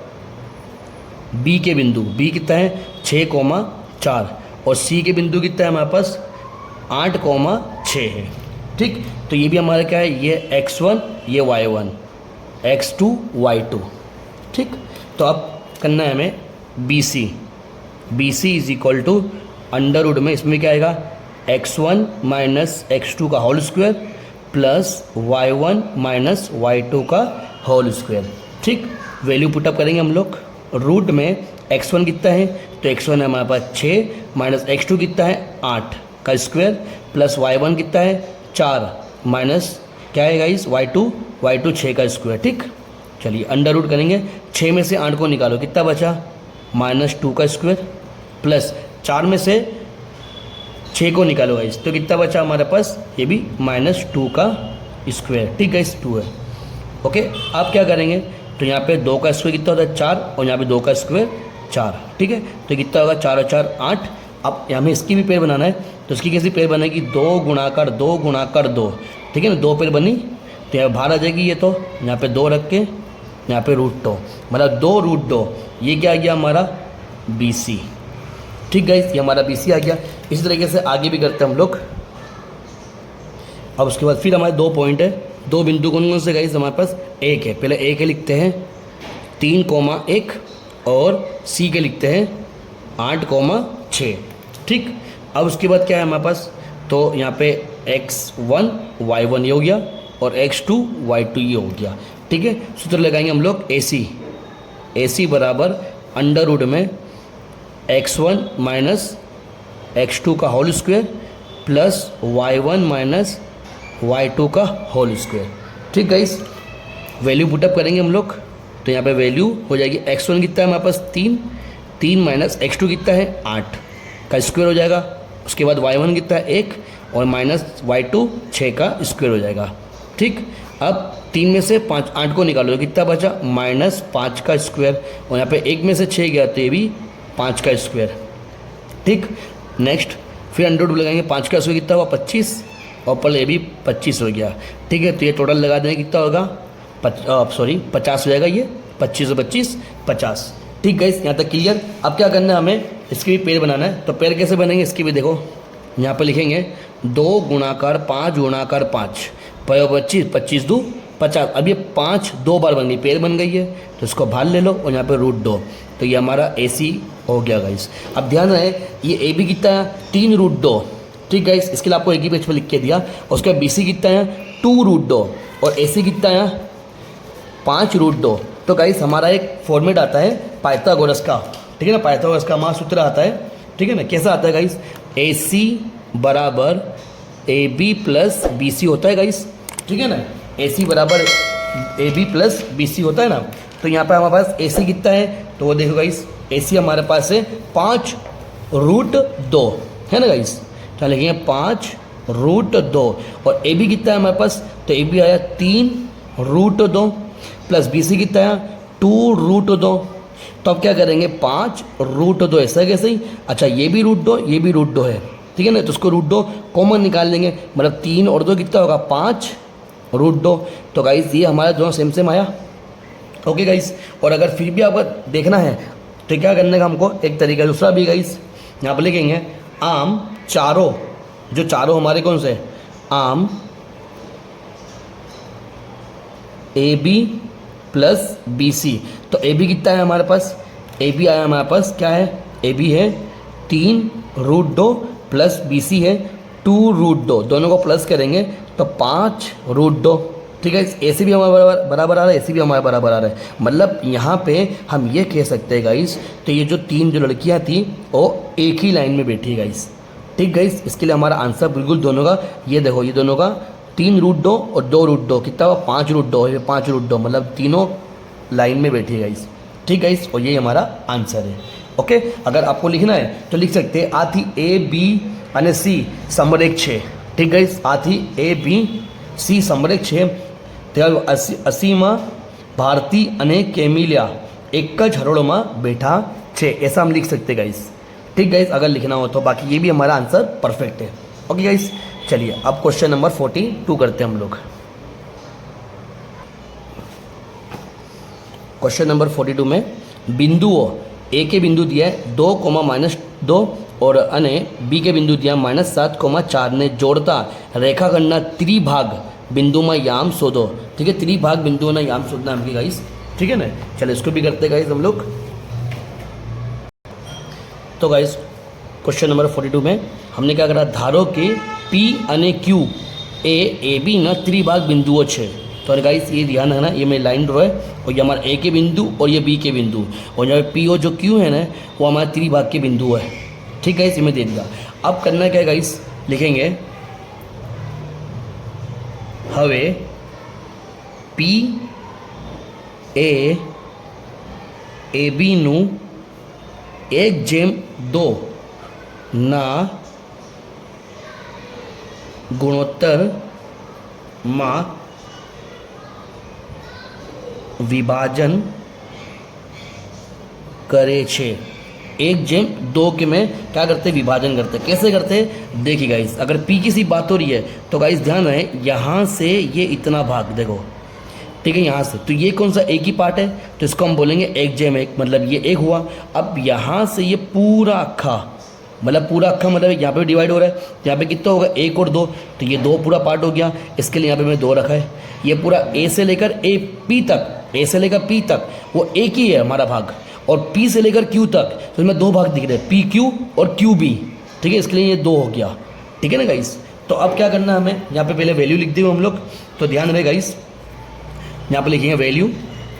A: बी के बिंदु, बी कितना है 6,4, और सी के बिंदु कितना है हमारे पास 8,6 है। ठीक, तो ये भी हमारा क्या है, ये x1 ये y1, x2 y2। ठीक, तो अब करना है हमें BC is equal to under root में, इसमें क्या आएगा x1 माइनस x2 का whole square plus y1 minus y2 का होल स्क्वायर। ठीक, वैल्यू पुटअप करेंगे हम लोग। रूट में x1 कितना है, तो x1 है हमारे पास 6, माइनस x2 कितना है 8 का स्क्वायर, प्लस y1 कितना है 4, माइनस क्या है गाइस y2 6 का स्क्वायर। ठीक, चलिए अंडर रूट करेंगे। 6 में से 8 को निकालो, कितना बचा -2 का स्क्वायर, प्लस 4 में से 6 को निकालो गाइस, तो कितना बचा हमारे पास, ये भी -2 का स्क्वायर। ठीक गाइस, 2 है। ओके, आप क्या करेंगे, तो यहाँ पे 2 का स्क्वायर कितना होता है 4, और यहाँ पे 2 का स्क्वायर 4। ठीक है, तो कितना होगा 4 और 4 8। अब हमें इसकी भी पेड़ बनाना है, तो इसकी कैसी पेड़ बनेगी 2 गुणाकार 2 गुणाकार 2। ठीक है ना, 2 पेड़ बनी, तो यहाँ बाहर आ जाएगी ये, तो यहाँ पे 2 रख के यहाँ पे √2, मतलब 2√2, ये क्या आ गया हमारा BC। ठीक गाइस, ये हमारा BC आ गया। इसी तरीके से आगे भी करते हैं हम लोग। अब उसके बाद फिर हमारे 2 पॉइंट है, 2 बिंदु कौन कौन से गाइस हमारे पास, एक है, पहले एक है लिखते हैं 3,1 और सी के लिखते हैं 8,6। ठीक, अब उसके बाद क्या है हमारे पास, तो यहाँ पे x1 y1 ये हो गया और x2 y2 ये हो गया। ठीक है, सूत्र लगाएंगे हम लोग AC बराबर अंडर रूट में x1 माइनस x2 का whole square plus y1 minus y2 का होल स्क्वायर। ठीक गाइस, वैल्यू पुटअप करेंगे हम लोग, तो यहाँ पे वैल्यू हो जाएगी x1 कितना है हमारे पास 3 माइनस x2 कितना है 8 का स्क्वायर हो जाएगा। उसके बाद y1 कितना है 1 और माइनस y2 6 का स्क्वायर हो जाएगा। ठीक, अब 3 में से 8 को निकालो तो कितना बचा -5 का स्क्वायर, और यहाँ पे 1 में से 6 गया तो ये भी 5 का स्क्वायर। ठीक, नेक्स्ट फिर अंडर रूट लगाएंगे, 5 का स्क्वायर कितना हुआ 25 और पल ये भी 25 हो गया। ठीक है, तो ये टोटल लगा देंगे कितना होगा 50 हो जाएगा, ये 25 और 25 50। ठीक है, यहाँ तक क्लियर। अब क्या करना है हमें, इसके भी पेड़ बनाना है, तो पेड़ कैसे बनेंगे इसके भी देखो, यहाँ पर लिखेंगे 2 गुणाकार 5 गुणाकार 5 25 25 2 50। अब ये 5 2 बार बन गई, पेड़ बन गई है, तो इसको भाल ले लो और यहाँ पे √2, तो ये हमारा AC हो गया गाइस। अब ध्यान रहे ये AB कितना है 3√2। ठीक गाइस, इसके लिए आपको एक ही पेज पर लिख के दिया। और उसका BC कितना है 2√2 और AC कितना है 5√2। तो गाइस हमारा एक फॉर्मेट आता है पाइथागोरस का, ठीक है ना, पाइथागोरस का हमारा सूत्र आता है। ठीक है ना, कैसा आता है गाइस, AC बराबर AB प्लस BC होता है गाइस। ठीक है ना, AC बराबर AB प्लस BC होता है ना। तो यहाँ पे हमारे पास AC कितना है, तो वो देखो गाइस AC हमारे पास है 5√2 है ना गाइस। तो लिखेंगे 5√2 और AB कितना है हमारे पास, तो AB आया 3√2 प्लस BC कितना है 2√2। तो अब क्या करेंगे 5√2 ऐसा कैसे ही, अच्छा ये भी √2 ये भी √2 है, ठीक है ना, तो उसको √2 कॉमन निकाल लेंगे, मतलब 3 और 2 कितना होगा 5√2। तो गाइस ये हमारा दोनों सेम सेम आया। ओके गाइस, और अगर फिर भी आपको देखना है तो क्या करने का हमको एक तरीका दूसरा भी गाइस, यहाँ पर लिखेंगे आम चारों, जो चारों हमारे कौन से आम AB प्लस BC। तो AB कितना है हमारे पास, AB आया हमारे पास क्या है, AB है 3√2 प्लस BC है 2√2, दोनों को प्लस करेंगे तो 5√2। ठीक है, AC भी हमारा बराबर आ रहा है, AC भी हमारा बराबर आ रहा है, मतलब यहाँ पे हम ये कह सकते हैं गाइस, तो ये जो 3 जो लड़कियाँ थी वो एक ही लाइन में बैठी है गाइस। ठीक गाइस, इसके लिए हमारा आंसर बिल्कुल दोनों का, ये देखो ये दोनों का 3√2 और 2√2 कितना हुआ 5√2, ये 5√2 मतलब तीनों लाइन में बैठी है गाइस। ठीक गाइस, और ये हमारा आंसर है। ओके, अगर आपको लिखना है तो लिख सकते हैं आथी AB અને C समरेख 6। ठीक गाइस, आथी ABC समरेख 6 ત્યાં 80માં ભારતી અને કેમિલિયા एक જ હરોળમાં बैठा छे, ऐसा हम लिख सकते गाइस। ठीक गाइस, अगर लिखना हो तो, बाकी ये भी हमारा आंसर परफेक्ट है। ओके गाइस, चलिए अब क्वेश्चन नंबर 42 करते हैं हम लोग। क्वेश्चन नंबर 42 में बिंदुओं A के बिंदु दिया है 2, -2 और अने B के बिंदु दिया -7, 4 ने जोड़ता रेखाखंडना त्रिभाग बिंदुમાં याम शोधो। ठीक है, त्रिभाग बिंदुओं याम शोधना हमकी गाइस। ठीक है ना, चलो इसको भी करते गाइस हम लोग। तो गाइस क्वेश्चन नंबर 42 में हमने क्या करा, धारो कि P અને Q ए AB ना त्रिभाग बिंदुओं छे। तो गाइस ये ध्यान रखना, ये मेरी लाइन ड्रॉ है और ये हमारा A के बिंदु और ये B के बिंदु, और यहाँ P और जो Q है ना वो हमारा त्रिभाग के बिंदु है। ठीक है, इसमें दे दिया। अब करना क्या है गाइस, लिखेंगे हवे P A AB નું 1/2 ના ગુણોત્તર માં विभाजन करे छे। 1/2 के में क्या करते हैं, विभाजन करते हैं। कैसे करते हैं, देखिए गाइस, अगर P की सी बात हो रही है तो गाइस ध्यान रहे, यहाँ से ये इतना भाग देखो, ठीक है, यहाँ से, तो ये कौन सा एक ही पार्ट है, तो इसको हम बोलेंगे 1/1, मतलब ये 1 हुआ। अब यहाँ से ये पूरा अक्खा, मतलब पूरा अक्खा मतलब यहाँ पे डिवाइड हो रहा है, यहाँ पे कितना होगा 1 और 2, तो ये 2 पूरा पार्ट हो गया। इसके लिए यहाँ पे मैंने 2 रखा है। ये पूरा A से लेकर P तक, A से लेकर P तक वो एक ही है हमारा भाग, और P से लेकर Q तक तो इसमें दो भाग दिख रहे हैं, PQ और QB, ठीक है, इसके लिए ये 2 हो गया, ठीक है ना गाइस। तो अब क्या करना है हमें, यहाँ पे पहले वैल्यू लिख दी हम लोग, तो ध्यान रहे गाइस, यहाँ पे लिखेंगे वैल्यू।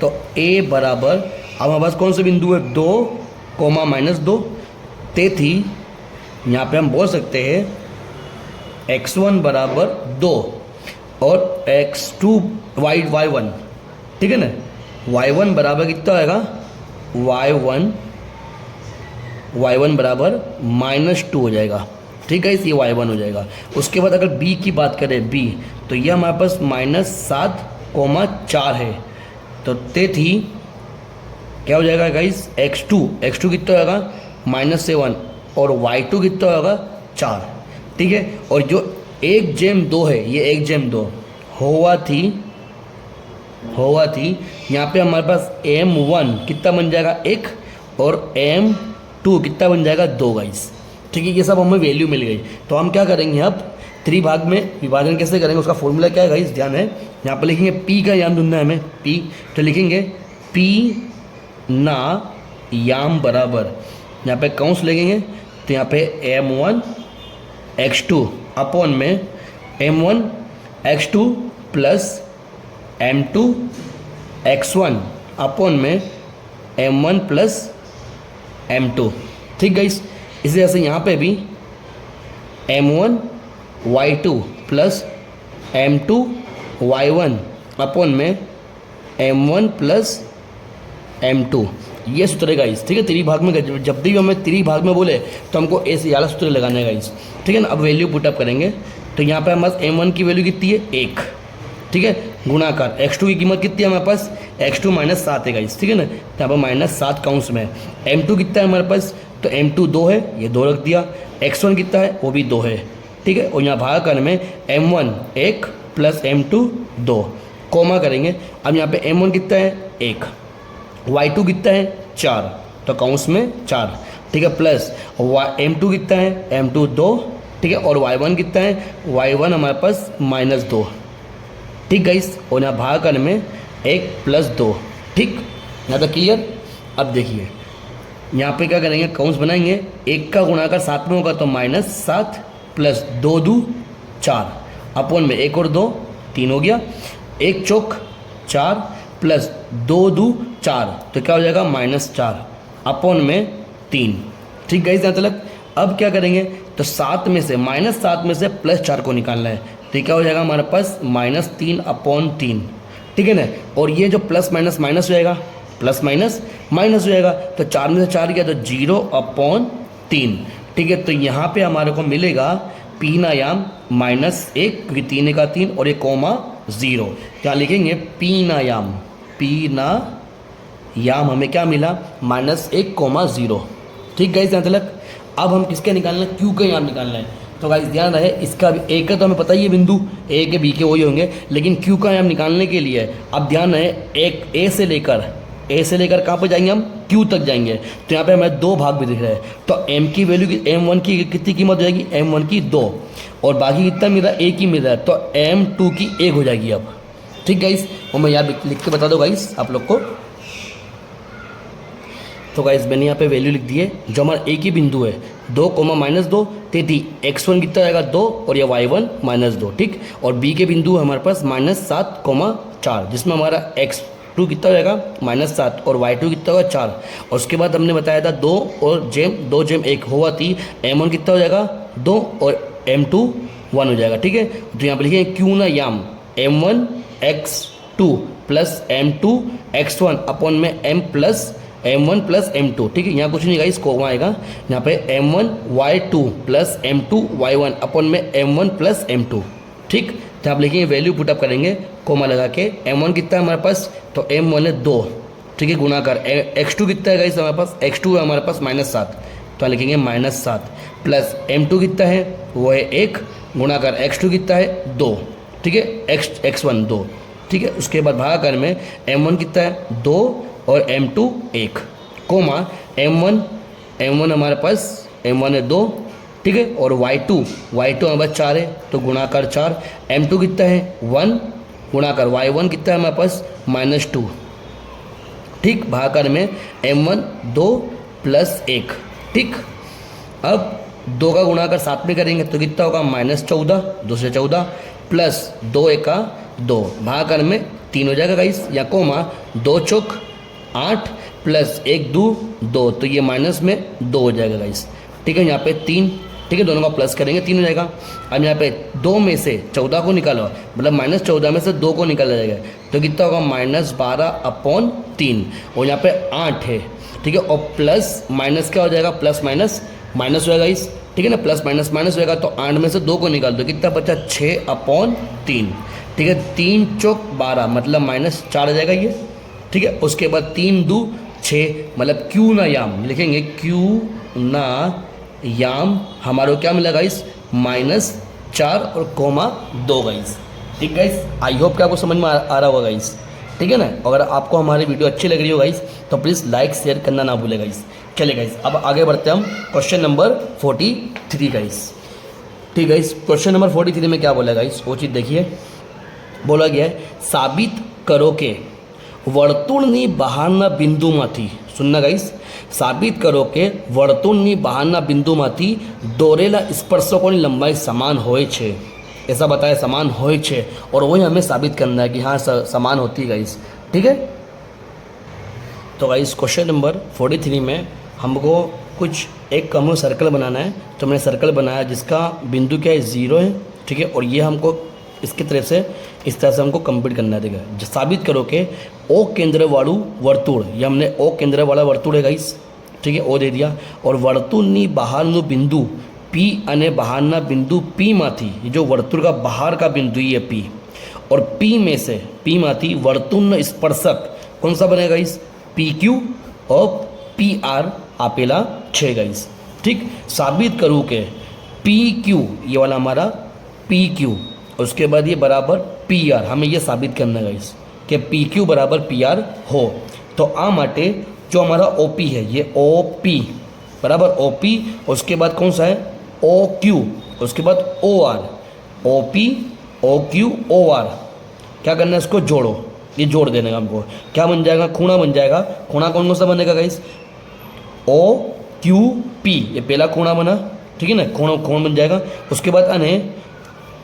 A: तो A बराबर, अब हमारे पास कौन सा बिंदु है, 2, -2, तेथी यहाँ पे हम बोल सकते हैं x1 बराबर 2 और x2 y1, ठीक है ना, y1 बराबर कितना आएगा, y1 बराबर -2 हो जाएगा, ठीक है, ये y1 हो जाएगा। उसके बाद अगर b की बात करें, b, तो ये हमारे पास -7,4 है, तो तेथी क्या हो जाएगा गाइस, x2 कितना होगा, -7 और y2 कितना होगा, 4, ठीक है। और जो 1/2 है, ये 1/2 होवा थी यहाँ पे हमारे पास m1 कितना बन जाएगा, 1 और m2 कितना बन जाएगा, 2 गाइस, ठीक है। ये सब हमें वैल्यू मिल गई। तो हम क्या करेंगे, अब त्रिभाग में विभाजन कैसे करेंगे, उसका फॉर्मूला क्या है गाइस, ध्यान है, यहाँ पर लिखेंगे p का याम ढूंढना है हमें, p, तो लिखेंगे p ना याम बराबर, यहाँ पे कौंस लगेंगे, तो यहाँ पे m1 x2 अपॉन में m1 x2 plus m2 x1 upon में m1 प्लस m2, ठीक गाइस। इसी तरह से यहाँ पे भी m1 y2 plus m2 y1 upon में m1 प्लस m2, ये सूत्र है गाइस, ठीक है। त्रिभाग में जब भी हमें त्रिभाग में बोले तो हमको ऐसे वाला सूत्र लगाना है गाइस, ठीक है ना। अब वैल्यू पुटअप करेंगे, तो यहाँ पे हमारे पास m1 की वैल्यू कितनी है, 1, ठीक है, गुणाकार x2 की कीमत कितनी है हमारे पास, x2 -7 है गाइस, ठीक है ना, तो यहाँ पर -7 काउंस में m2 कितना है हमारे पास, तो m2 2 है, ये 2 रख दिया, x1 कितना है, वो भी 2 है, ठीक है। और यहाँ भागाकार में m1 1 प्लस m2 2, कोमा करेंगे। अब यहाँ पे m1 कितना है, 1, y2 कितना है, 4, तो काउंस में 4, ठीक है, प्लस m2 कितना है, m2 2, ठीक है, और y1 कितना है, y1 हमारे पास -2, ठीक गाइस। और यहाँ भागाकार में 1 प्लस 2, ठीक, यहाँ तक क्लियर। अब देखिए यहाँ पे क्या करेंगे, काउंस बनाएंगे, 1 का गुणाकार 7 में होगा तो -7 प्लस 2 2 4 अपॉन में 1 और 2 3 हो गया, 1 चौक 4 प्लस 2 2 4, तो क्या हो जाएगा, -4 अपॉन में 3, ठीक गाइस यहाँ तक। अब क्या करेंगे, तो 7 में से +4 को निकालना है, तो क्या हो जाएगा हमारे पास -3 अपॉन 3, ठीक है ना। और ये जो प्लस माइनस माइनस हो जाएगा, प्लस माइनस माइनस हो जाएगा, तो 4 में से 4 गया तो 0 अपॉन 3, ठीक है। तो यहाँ पे हमारे को मिलेगा p ना याम -1, क्योंकि 3 का 3 और 1 कोमा 0, क्या लिखेंगे, p ना याम हमें क्या मिला, -1,0, ठीक गाइस यहाँ तक। अब हम किसके निकालना है, q का याम निकालना है। तो गाइस ध्यान रहे, इसका भी a का तो हमें पता ही है, बिंदु a के b के वही होंगे, लेकिन q का याम निकालने के लिए अब ध्यान रहे, एक a से लेकर कहाँ पर जाएंगे, हम q तक जाएंगे। तो यहाँ पे हमें 2 भाग भी दिख रहे हैं, तो m की वैल्यू m1 की कितनी कीमत हो जाएगी, m1 की 2, और बाकी कितना मिल रहा है, a की मिल रहा है, तो m2 की 1 हो जाएगी अब, ठीक गाइस। वो मैं यहाँ लिख के बता दो गाइस आप लोग को। तो गाइस मैंने यहाँ पे वैल्यू लिख दी है, जो हमारा एक ही बिंदु है 2, -2, तेथी x1 कितना आएगा 2 और ये y1 -2, ठीक। और b के बिंदु है हमारे पास -7,4, जिसमें हमारा x2 कितना हो जाएगा -7 और y2 कितना होगा 4। और उसके बाद हमने बताया था 2 और 2/1 हुआ थी, m1 कितना हो जाएगा 2 और m2 1 हो जाएगा, ठीक है। तो यहाँ पर लिखेंगे q ना याम m1 x2 plus m2 x1 upon में m1 प्लस m2, ठीक है। यहाँ कुछ नहीं गाइस, कोमा आएगा यहाँ पे m1 y2 plus m2 y1 upon में m1 प्लस m2, ठीक। तो आप लिखेंगे वैल्यू पुटअप करेंगे कोमा लगा के, m1 कितना है हमारे पास, तो m1 है 2, ठीक है, गुणाकार x2 कितना है गाइस हमारे पास, x2 है हमारे पास -7, तो लिखेंगे -7 प्लस m2 कितना है, वो है 1, गुणाकार x2 कितना है 2, ठीक है, x1 2, ठीक है। उसके बाद भागाकार में m1 कितना है 2 और m2 1, कोमा m1 हमारे पास m1 है 2, ठीक है, और y2 हमारे पास 4 है, तो गुणाकार 4, m2 कितना है 1, गुणाकार y1 कितना है हमारे पास -2, ठीक, भागाकार में m1 2 प्लस 1, ठीक। अब 2 का गुणाकार साथ में करेंगे तो कितना होगा, -14, 2 से 14 प्लस 2 एका 2, भागाकार में 3 हो जाएगा गाइस, या कोमा 2 चौक 8 प्लस 1 2 2, तो ये माइनस में 2 हो जाएगा गाइस, ठीक है। यहाँ पे 3, ठीक है, दोनों का प्लस करेंगे 3 हो जाएगा। अब यहाँ पे 2 में से 14 को निकालो, मतलब -14 में से 2 को निकाला जाएगा तो कितना होगा, -12/3, और यहाँ पे 8 है, ठीक है, और प्लस माइनस क्या हो जाएगा, प्लस माइनस माइनस होगा इस, ठीक है ना, प्लस माइनस माइनस होगा, तो 8 में से 2 को निकाल दो, कितना बचा, 6/3, ठीक है। 3 चौक 12 मतलब -4 आ जाएगा ये, ठीक है। उसके बाद 3 2 6 मतलब क्यू ना याम लिखेंगे, क्यू ना याम हमारा क्या मिला गाइस, -4 और कोमा 2 गाइस, ठीक गाइस। आई होप कि आपको समझ में आ रहा होगा गाइस, ठीक है ना। अगर आपको हमारी वीडियो अच्छी लग रही हो गाइस तो प्लीज़ लाइक शेयर करना ना भूले गाइस। चलिए गाइस, अब आगे बढ़ते हैं हम क्वेश्चन नंबर 43 गाइस, ठीक गाइस। क्वेश्चन नंबर 43 में क्या बोला गाइस, वो चीज़ देखिए। बोला गया है, साबित करो के वर्तुळनी बहाરના બિંદુમાંથી, सुनना गाइस, साबित करो કે વર્તુળની બહારના બિંદુમાંથી દોરેલા સ્પર્શકોની લંબાઈ સમાન હોય છે, ऐसा बताया समान હોય છે, और वही हमें साबित करना है कि हाँ समान होती है गाइस, ठीक है। तो गाइस क्वेश्चन नंबर 43 में हमको कुछ एक हमें सर्कल बनाना है, तो मैंने सर्कल बनाया जिसका बिंदु क्या है, 0 है, ठीक है, और ये हमको इसकी तरफ से इस तरह से हमको कंप्लीट करना है। देखा, साबित करो कि ओ केंद्र वालू वर्तुळ, ये हमने ओ केंद्र वाला वर्तुळ है गाइस, ठीक है, ओ दे दिया, और वर्तुळनी बहारનું बिंदु P અને બહારના बिंदु P माथी, ये जो वर्तुळ का बाहर का बिंदु ये P, और P में से P माथी वर्तुळનો स्पर्शक कौन सा बनेगा गाइस, PQ और PR आपेला छे गाइस, ठीक। साबित करूँ के PQ ये वाला हमारा PQ, उसके बाद ये बराबर PR, हमें ये साबित करना है गाइस कि PQ बराबर PR हो। तो आ माटे जो हमारा OP है ये OP बराबर OP, उसके बाद कौन सा है OQ, उसके बाद OR, OP OQ OR, क्या करना है, इसको जोड़ो, ये जोड़ देने का हमको, क्या बन जाएगा, खूणा बन जाएगा। खूणा कौन सा बनेगा गाइस, OQP, ये पहला खूणा बना, ठीक है ना, खूणा बन जाएगा। उसके बाद अने,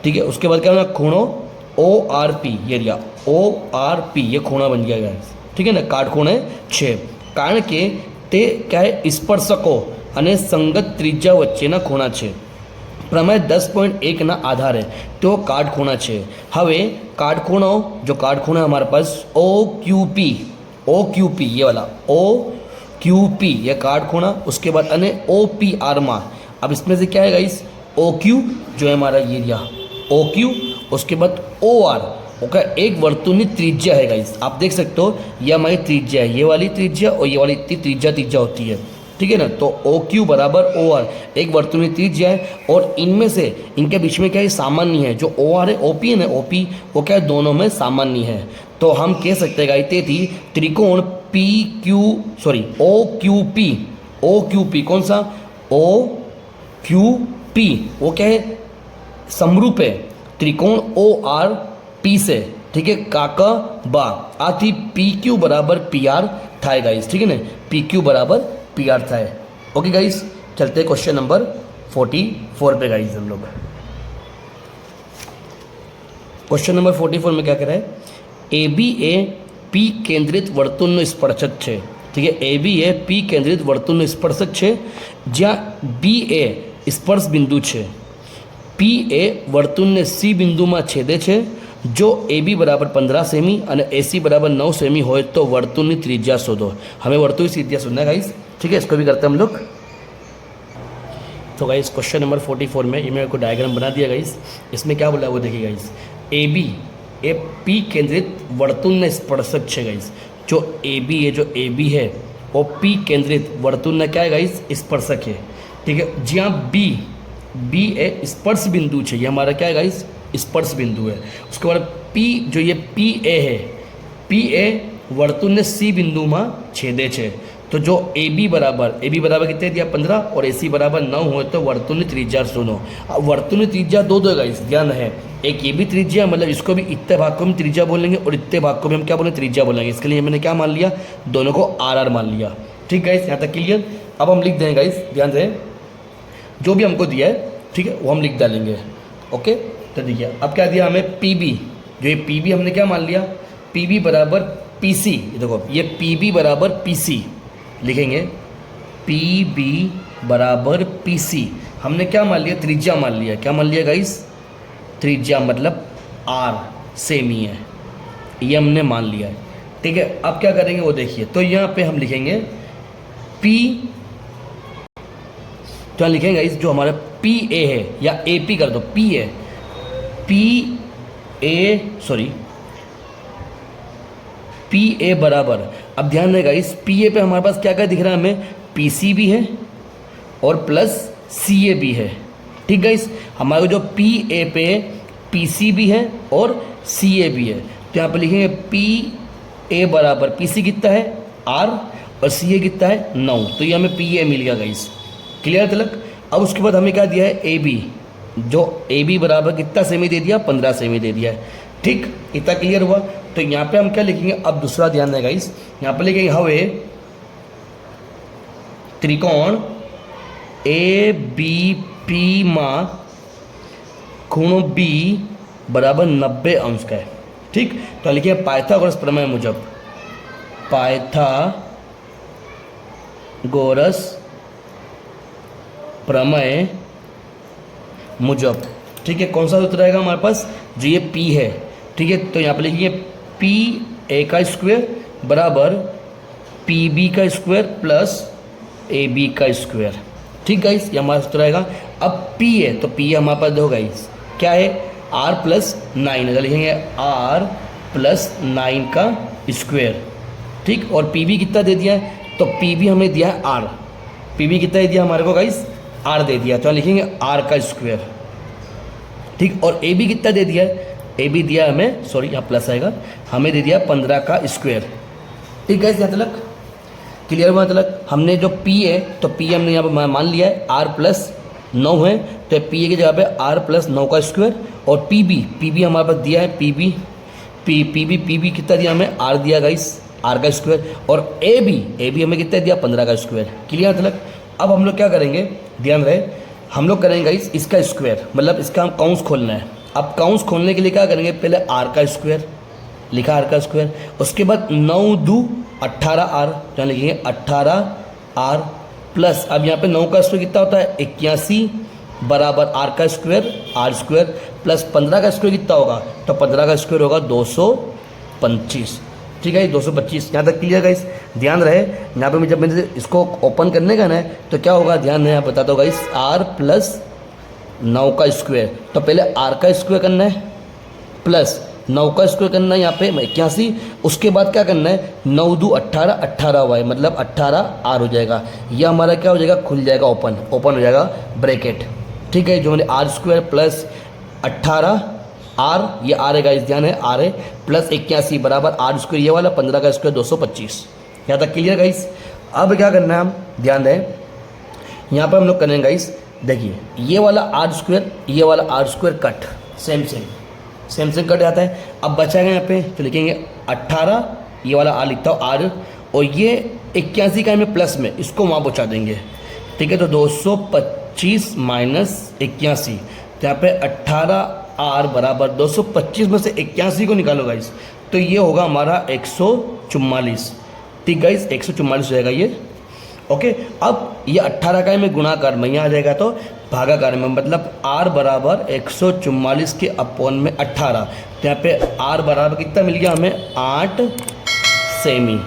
A: ठीक है, उसके बाद क्या होगा, खूणो ORP, ये रिया ORP, ये खूणा बन गया गाइस, ठीक है ना, काटखूणे 6, कारण के ते क्या है, स्पर्शको અને સંગત ત્રિજ્યા વચ્ચેના ખૂણા છે। પ્રમેય 10.1 ના આધારે તો કાટખૂણા છે। હવે કાટખૂણો, जो काटखूणा हमारे पास OQP ये वाला OQP ये काटखूणा, उसके बाद अने OPR में, अब इसमें से क्या है गाइस, OQ जो है हमारा ये रिया OQ, उसके बाद OR ओका एक वर्तुळनी त्रिज्या है गाइस, आप देख सकते हो ये हमारी त्रिज्या है, ये वाली त्रिज्या और ये वाली त्रिज्या होती है, ठीक है ना। तो OQ बराबर OR एक वर्तुळनी त्रिज्या है, और इनमें से इनके बीच में क्या है, सामान्य है, जो OR है OP है ना, OP वो क्या है, दोनों में सामान्य है। तो हम कह सकते हैं गाइस थी त्रिकोण OQP कौन सा, OQP वो क्या है, समरूप है त्रिकोण ORP से, ठीक है, काका बा आथी PQ बराबर PR थाय गाइस, ठीक है ना, PQ बराबर PR थाय। ओके गाइस, चलते हैं क्वेश्चन नंबर 44 पे गाइस। हम लोग क्वेश्चन नंबर 44 में क्या कह रहा है, AB ए P केंद्रित वर्तुळનો स्पर्शक છે, ठीक है, AB ए P केंद्रित वर्तुळનો स्पर्शक છે, જ્યાં B ए स्पर्श बिंदु છે, P ए वर्तुळને C बिंदुમાં છેદે છે। जो AB बराबर 15 सेमी और AC बराबर 9 सेमी हो तो वर्तुळની त्रिज्या शोधो। हमें वर्तुळ की त्रिज्या शोधना है गाइस, ठीक है, इसको भी करते हैं हम लोग। तो गाइस क्वेश्चन नंबर 44 में ये मेरे को डायग्राम बना दिया गाइस, इसमें क्या बोला है वो देखिए गाइस, AB ए P केंद्रित वर्तुळને स्पर्शक છે गाइस, जो AB है, जो AB है वो P केंद्रित वर्तुळને क्या है गाइस, स्पर्शक है, ठीक है। જ્યાં B ए स्पर्श बिंदु है, ये हमारा क्या है गाइस, स्पर्श बिंदु है। उसके बाद P जो ये PA है, PA वर्तुळને C बिंदु में छेदे છે, तो जो AB बराबर कितने दिया 15 और AC बराबर 9 हो तो वर्तुळની त्रिज्या शोधो। अब वर्तुळની त्रिज्या दो गाइस, ध्यान है एक ये भी त्रिज्या, मतलब इसको भी इतने भाग को हम त्रिज्या बोलेंगे और इतने भाग को भी हम क्या बोलेंगे, त्रिज्या बोलेंगे। इसके लिए मैंने क्या मान लिया, दोनों को आर आर मान लिया। ठीक गाइस, यहाँ तक क्लियर। अब हम लिख देंगे गाइस, ध्यान से जो भी हमको दिया है, ठीक है, वो हम लिख डालेंगे। ओके, तो देखिए अब क्या दिया हमें, पी बी, जो ये पी बी हमने क्या मान लिया, पी बी बराबर पी सी। देखो ये पी बी बराबर पी सी लिखेंगे, पी बी बराबर पी सी हमने क्या मान लिया, त्रिज्या मान लिया। क्या मान लिया गाइस, त्रिज्या, मतलब आर सेम ही है, ये हमने मान लिया है। ठीक है, अब क्या करेंगे वो देखिए, तो यहाँ पे हम लिखेंगे पी, तो यहाँ लिखेंगे गाइस जो हमारा पी ए है, या ए पी कर दो, P A, P A sorry P A बराबर, अब ध्यान देगा इस पी ए पे हमारे पास क्या क्या दिख रहा है, हमें पी सी भी है और प्लस सी ए भी है। ठीक है, इस हमारे जो पी ए पे पी सी भी है और सी ए भी है, तो यहाँ पे लिखेंगे पी ए बराबर पी सी कितना है आर और सी ए कितना है 9, तो ये हमें पी ए मिल गया गाइस। क्लियर तलक। अब उसके बाद हमें क्या दिया है, ए बी, जो ए बी बराबर कितना सेमी दे दिया, 15 सेमी दे दिया है। ठीक, इतना क्लियर हुआ। तो यहाँ पे हम क्या लिखेंगे, अब दूसरा ध्यान देगा इस, यहाँ पे लिखेंगे हवे त्रिकोण ए बी पी मां खूण बी बराबर 90 अंश का है। ठीक, तो लिखिए पाइथागोरस प्रमेय मुजब, पाइथागोरस प्रमेय मुजब। ठीक है, कौन सा सूत्र रहेगा हमारे पास, जो ये P है। ठीक है, तो यहाँ पर लिखिए पी ए का स्क्वायर बराबर पी बी का स्क्वायर प्लस ए बी का स्क्वायर। ठीक गाइस, ये हमारा सूत्र रहेगा। अब P है तो P हमारे पास दो गाइस क्या है, R प्लस 9, तो लिखेंगे R प्लस 9 का स्क्वायर। ठीक, और पी बी कितना दे दिया है, तो पी बी हमें दिया है R, पी बी कितना दे दिया हमारे को गाइस, R दे दिया, तो लिखेंगे R का स्क्वायर। ठीक, और ए बी कितना दे दिया है, ए बी दिया हमें, सॉरी यहाँ प्लस आएगा, हमें दे दिया 15 का स्क्वायर। ठीक है, यहाँ तक क्लियर हुआ। मतलब हमने जो P है तो P हमने यहाँ पर मान लिया है R प्लस 9 है, तो P की जगह पे R प्लस 9 का स्क्वायर, और पी बी हमारे पास दिया है पी बी कितना दिया हमें, R दिया गाइस, R का स्क्वायर, और ए बी हमें कितना दिया, 15 का स्क्वायर। क्लियर मतलब। अब हम लोग क्या करेंगे, ध्यान रहे, हम लोग करेंगे गाइस इसका स्क्वायर, मतलब इसका हम काउंस खोलना है। अब काउंस खोलने के लिए क्या करेंगे, पहले R का स्क्वायर लिखा, R का स्क्वायर, उसके बाद 9 2 18 R, तो लिखेंगे 18 R प्लस, अब यहाँ पे 9 का स्क्वायर कितना होता है 81 बराबर R का स्क्वायर R स्क्वायर प्लस 15 का स्क्वायर कितना होगा, तो 15 का स्क्वायर होगा 225। ठीक है, 225। यहाँ तक क्लियर गाइस। ध्यान रहे, यहाँ पे जब मैंने इसको ओपन करने का ना तो क्या होगा, ध्यान रहे, बताता हूँ गाइस, R प्लस 9 का स्क्वायर, तो पहले R का स्क्वायर करना है प्लस 9 का स्क्वायर करना है यहाँ पे 81, उसके बाद क्या करना है 9 2 18 18 हुआ है, मतलब 18 R हो जाएगा। ये हमारा क्या हो जाएगा, खुल जाएगा, ओपन हो जाएगा ब्रैकेट। ठीक है, जो मैंने R स्क्वायर प्लस 18 R, ये R है गाइस, ध्यान है R है, प्लस 81 बराबर R स्क्वायर ये वाला 15 का स्क्वायर 225। यहाँ तक क्लियर गाइस। अब क्या करना है, हम ध्यान दें, यहाँ पर हम लोग करेंगे गाइस, देखिए ये वाला R स्क्वायर ये वाला R square cut same cut जाता है। अब बचाएगा यहाँ पे, तो लिखेंगे 18, ये वाला R लिखता हूँ R, और ये 81 का हमें प्लस में, इसको वहाँ पहुँचा देंगे। ठीक है, तो 225 माइनस 81, तो यहाँ पे 18 R बराबर 225 में से 81 को निकालो गाइस, तो ये होगा हमारा 144। ठीक गाइस, 144 हो जाएगा ये। ओके, अब ये 18 का में गुणाकार में यहाँ आ जाएगा, तो भागाकार में, मतलब R बराबर 144 के अपॉन में 18, तो यहाँ पे R बराबर कितना मिल गया हमें, 8 सेमी।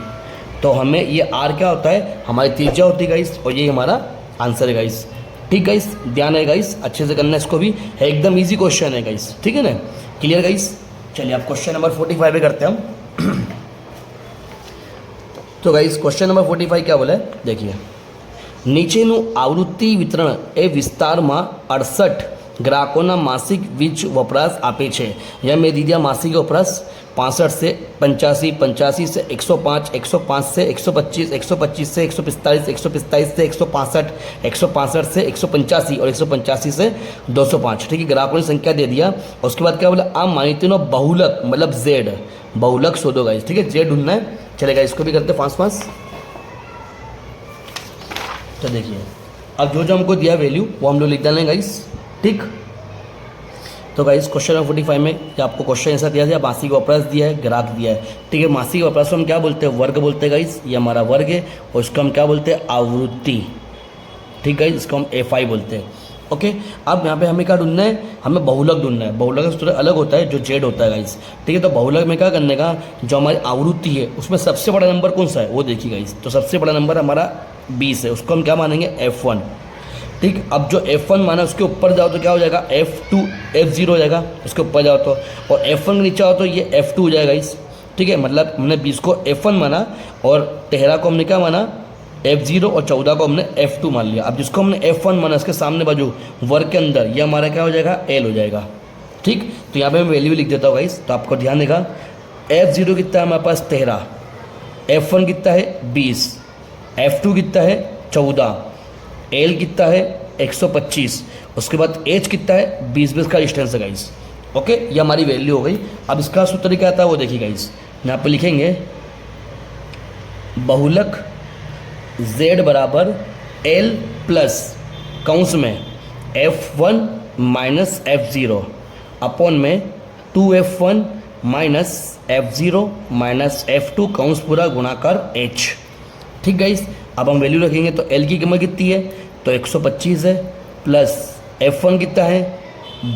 A: तो हमें ये R क्या होता है, हमारी त्रिज्या होती है गाइस, और ये हमारा आंसर है गाइस। ठीक गाइस, ध्यान है गाइस, अच्छे से करना, इसको भी है, एकदम ईजी क्वेश्चन है गाइस। ठीक है ना, क्लियर गाइस। चलिए अब क्वेश्चन नंबर 45 पे करते हैं हम। तो गाइस क्वेश्चन नंबर 45 क्या बोला है, देखिए, નીચેનું આવૃત્તિ વિતરણ એ વિસ્તારમાં 68 ગ્રાહકોના માસિક વીજ વપરાશ આપે છે। यह મેં दी दिया मासिक वपराश। 65 से 85, 85 से 105, 105 से 125, 125 से 145, 145 से 165, 165 से 185 और 185 से 205। ठीक है, ग्राहकों ने संख्या दे दिया। और उसके बाद क्या बोला, आप मानित बहुलक मतलब जेड, बहुलक शोधो गाइस। ठीक है, जेड ढूंढना है, चलेगा, इसको भी करते फास्ट फास्ट। तो देखिए अब जो जो हमको दिया वैल्यू वो हम लोग लिख डालेंगे गाइस। ठीक, तो गाइस क्वेश्चन नंबर 45 में ये आपको क्वेश्चन ऐसा दिया है, मासिक वपराश दिया है, ग्राहक दिया है। ठीक है, मासिक वपराश को हम क्या बोलते हैं, वर्ग बोलते हैं गाइस, ये हमारा वर्ग है। और इसको हम क्या बोलते हैं, आवृत्ति। ठीक है, इसको हम FI बोलते हैं। ओके, अब यहाँ पे हमें क्या ढूंढना है, हमें बहुलक ढूंढना है। बहुलक से थोड़ा अलग होता है, जो जेड होता है गाइस। ठीक है, तो बहुलक में क्या करने का, जो हमारी आवृत्ति है उसमें सबसे बड़ा नंबर कौन सा है वो देखिए गाइस। तो सबसे बड़ा नंबर हमारा 20 है, उसको हम क्या मानेंगे, F1। ठीक, अब जो F1 माना उसके ऊपर जाओ तो क्या हो जाएगा, F2 F0 हो जाएगा, उसके ऊपर जाओ तो। और F1 के नीचे आओ तो ये F2 हो जाएगा इस। ठीक है, मतलब हमने 20 को F1 माना और 13 को हमने क्या माना, F0 और 14 को हमने F2 मान लिया। अब जिसको हमने F1 माना इसके सामने बाजू वर्ग के अंदर ये हमारा क्या हो जाएगा, L हो जाएगा। ठीक, तो यहाँ पे मैं वैल्यू लिख देता हूँ गाइस, तो आपको ध्यान देगा। F0 कितना है हमारे पास 13, F1 कितना है 20, F2 कितना है 14, L कितना है 125, उसके बाद H कितना है 20 का डिस्टेंस है गाइस। ओके, ये हमारी वैल्यू हो गई। अब इसका सूत्र क्या आता है वो देखिए गाइस, यहाँ पे लिखेंगे बहुलक Z बराबर L प्लस कौंस में F1 माइनस F0 अपॉन में 2F1 minus F0 minus F2 कौंस पूरा गुणाकार H। ठीक गाइस, अब हम वैल्यू रखेंगे तो L की कीमत कितनी है, तो 125 है, प्लस F1 कितना है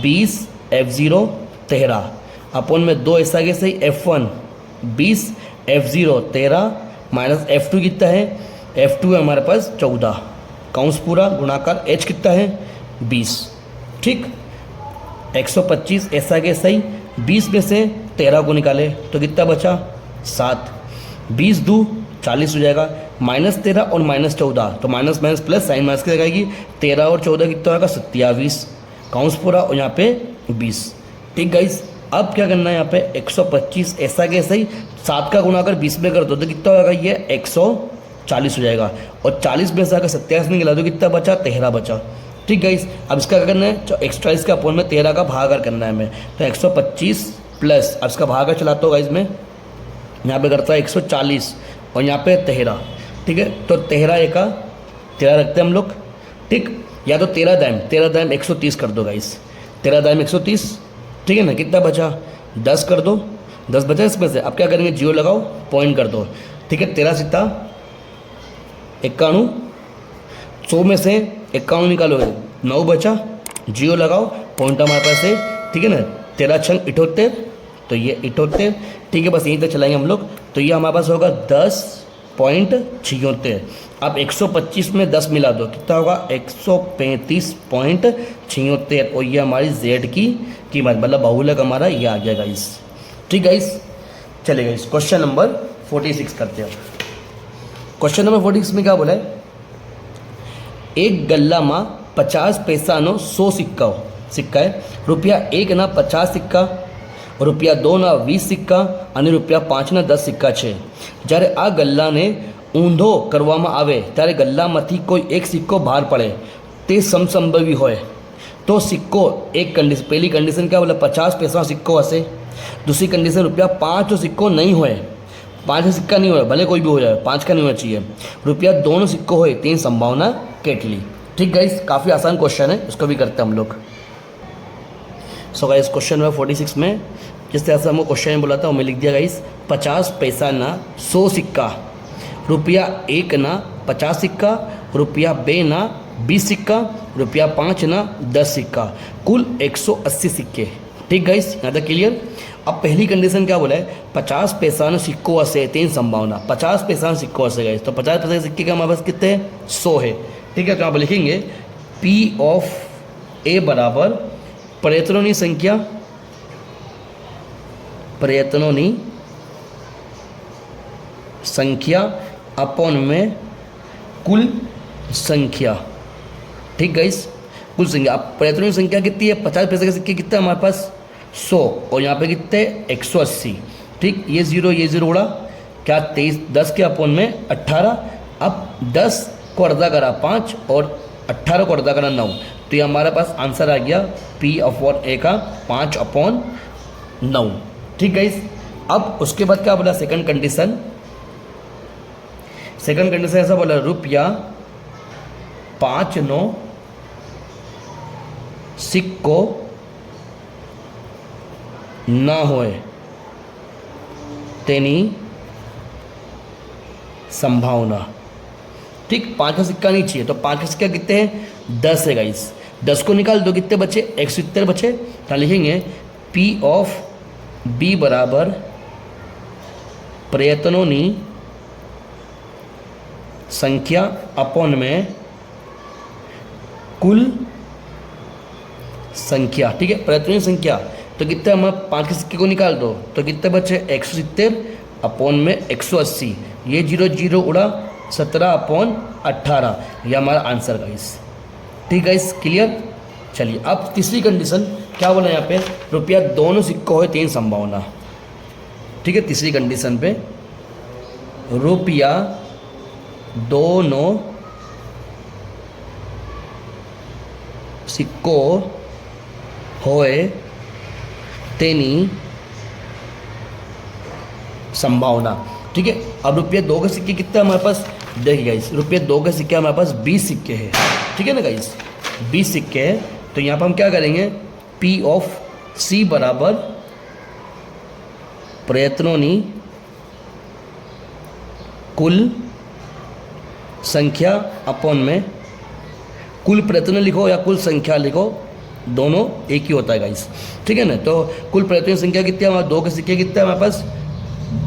A: 20, F0 13 अपॉन में 2 ऐसा कैसे ही F1 20, F0 13 माइनस F2 कितना है, F2 है हमारे पास 14 कौंस पूरा गुणाकार H कितना है 20। ठीक, 125 ऐसा कैसा ही 20 में से 13 को निकाले तो कितना बचा 7, 20 2 40 हो जाएगा, -13 और -14 तो minus minus plus sign minus की लगाएगी, 13 और 14 कितना होगा 27 काउंस पूरा और यहाँ पे 20। ठीक गाइस, अब क्या करना है यहाँ पे 125 ऐसा कैसा ही 7 का गुणा अगर 20 में कर दो तो कितना होगा, ये 140 हो जाएगा और 40 में से अगर 27 निकला तो कितना बचा 13 बचा। ठीक गाइस, अब इसका क्या करना है 140 का अपॉन में 13 का भागाकार करना है हमें, तो 125 प्लस अब इसका भागाकार चलाता हूँ गाइस मैं, यहाँ पे करता है 140 और यहाँ पे 13। ठीक है, तो 13 एका 13 रखते हैं हम लोग। ठीक, या तो 13 दाम 130 कर दो गाइस, 13 दाम 130। ठीक है ना, कितना बचा 10 कर दो, 10 बचा इसमें से। अब क्या करेंगे, जीरो लगाओ पॉइंट कर दो। ठीक है, 13 सीता 91, 100 में से 91 निकालोगे 9 बचा, जीरो लगाओ पॉइंट हमारे पास है। ठीक है ना, 13 छंग 78 तो ये 78। ठीक है, बस यहीं तक चलाएंगे हम लोग, तो ये हमारे पास होगा 10.76। अब 125 में 10 मिला दो कितना होगा 135.76 और ये हमारी Z की कीमत मतलब बहुलक हमारा ये आ गया गाइस। ठीक गाइस, चलेगा इस क्वेश्चन नंबर 46 करते हैं। क्वेश्चन नंबर 46 में क्या बोला है, एक गल्ला में 50 पैसा नो 100 सिक्का है, ₹1 50 સિક્કા, ₹2 20 સિક્કા અને ₹5 10 સિક્કા છે। જ્યારે આ ગલ્લાને ઊંધો કરવામાં આવે ત્યારે ગલ્લામાંથી કોઈ એક સિક્કો બહાર પડે તે સમસંભવી હોય તો સિક્કો એક કંડિશન, પહેલી કંડિશન क्या बोला 50 पैसा सिक्को हसे, दूसरी कंडीशन ₹5 सिक्को नहीं होए, 5 सिक्का नहीं हो भले कोई भी हो जाए 5 का नहीं होना चाहिए, ₹2 सिक्को हो तीन संभावना केटली। ठीक गाइस, काफ़ी आसान क्वेश्चन है, इसको भी करते हैं हम लोग। सो गाइस क्वेश्चन नंबर 46 में जिस तरह से हमको क्वेश्चन में बोला था मैं लिख दिया गाइस, 50 पैसा ना 100 सिक्का, ₹1 ना 50 सिक्का, ₹2 ना 20 सिक्का, ₹5 ना 10 सिक्का, कुल 180 सिक्के। ठीक गाइस, यहाँ तक क्लियर। अब पहली कंडीशन क्या बोला है 50 पैसा ना सिक्को हसे तीन संभावना, 50 पैसा ना सिक्को हसे गाइस, तो 50 पैसा सिक्के का हमारे पास कितने 100 है। ठीक है, तो यहाँ पर लिखेंगे P ऑफ A बराबर प्रयत्नों संख्या अपॉन में कुल संख्या। ठीक गाइस, कुल संख्या। अब प्रयत्नों की संख्या कितनी है 50 पैसे के सिक्के कितने हमारे पास 100 और यहाँ पे कितने 180। ठीक, ये 0 उड़ा, क्या 23 10 के अपोन में 18, अब 10 को अर्धा करा 5 और 18 को अर्धा करा 9, तो ये हमारे पास आंसर आ गया P/A का 5/9। ठीक गाइस, अब उसके बाद क्या बोला सेकंड कंडीशन, सेकंड कंडीशन ऐसा बोला रुपया 5/9 सिक्को ना होए तेनी संभावना। ठीक, 5 का सिक्का नहीं चाहिए, तो 5 का सिक्का कितने हैं 10 है गाइस, 10 को निकाल दो, कितने बचे 170 बचे, तो लिखेंगे P/B बराबर प्रयत्नों की संख्या अपॉन में कुल संख्या। ठीक है, प्रयत्नों की संख्या, तो कितने हम 5 के सिक्के को निकाल दो, तो कितने बचे 170 अपॉन में 180, ये 0 उड़ा 17/18, ये हमारा आंसर गाइस। ठीक गाइस, क्लियर। चलिए अब तीसरी कंडीशन क्या बोला यहाँ पे, रुपया दोनों सिक्कों है 3 संभावना। ठीक है, तीसरी कंडीशन पे रुपया दोनों सिक्को होए तेनी संभावना। ठीक है, अब रुपये 2 के सिक्के कितने हमारे पास, देखिए गाइस रुपये 2 के सिक्के हमारे पास 20 सिक्के हैं। ठीक है ना गाइस, 20 सिक्के हैं, तो यहाँ पर हम क्या करेंगे P/C बराबर प्रयत्नों की कुल संख्या अपॉन में कुल प्रयत्न लिखो या कुल संख्या लिखो, दोनों एक ही होता है गाइस। ठीक है ना, तो कुल प्रयत्नों की संख्या कितनी है हमारे 2 के सिक्के कितने हैं हमारे पास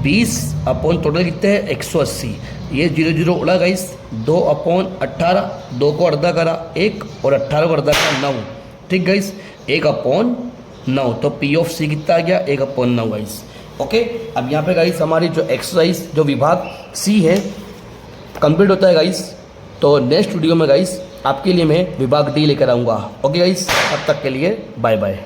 A: 20 अपॉन टोटल कितने हैं 180, ये 0 उड़ा गाइस, 2/18, 2 को अर्धा करा 1 और 18 को अर्धा करा 9। ठीक गाइस, 1/9, तो P/C कितना आ गया 1/9 गाइस। ओके, अब यहाँ पे गाइस हमारी जो एक्सरसाइज जो विभाग C है कंप्लीट होता है गाइस। तो नेक्स्ट वीडियो में गाइस आपके लिए मैं विभाग D लेकर आऊँगा। ओके गाइस, तब तक के लिए बाय बाय।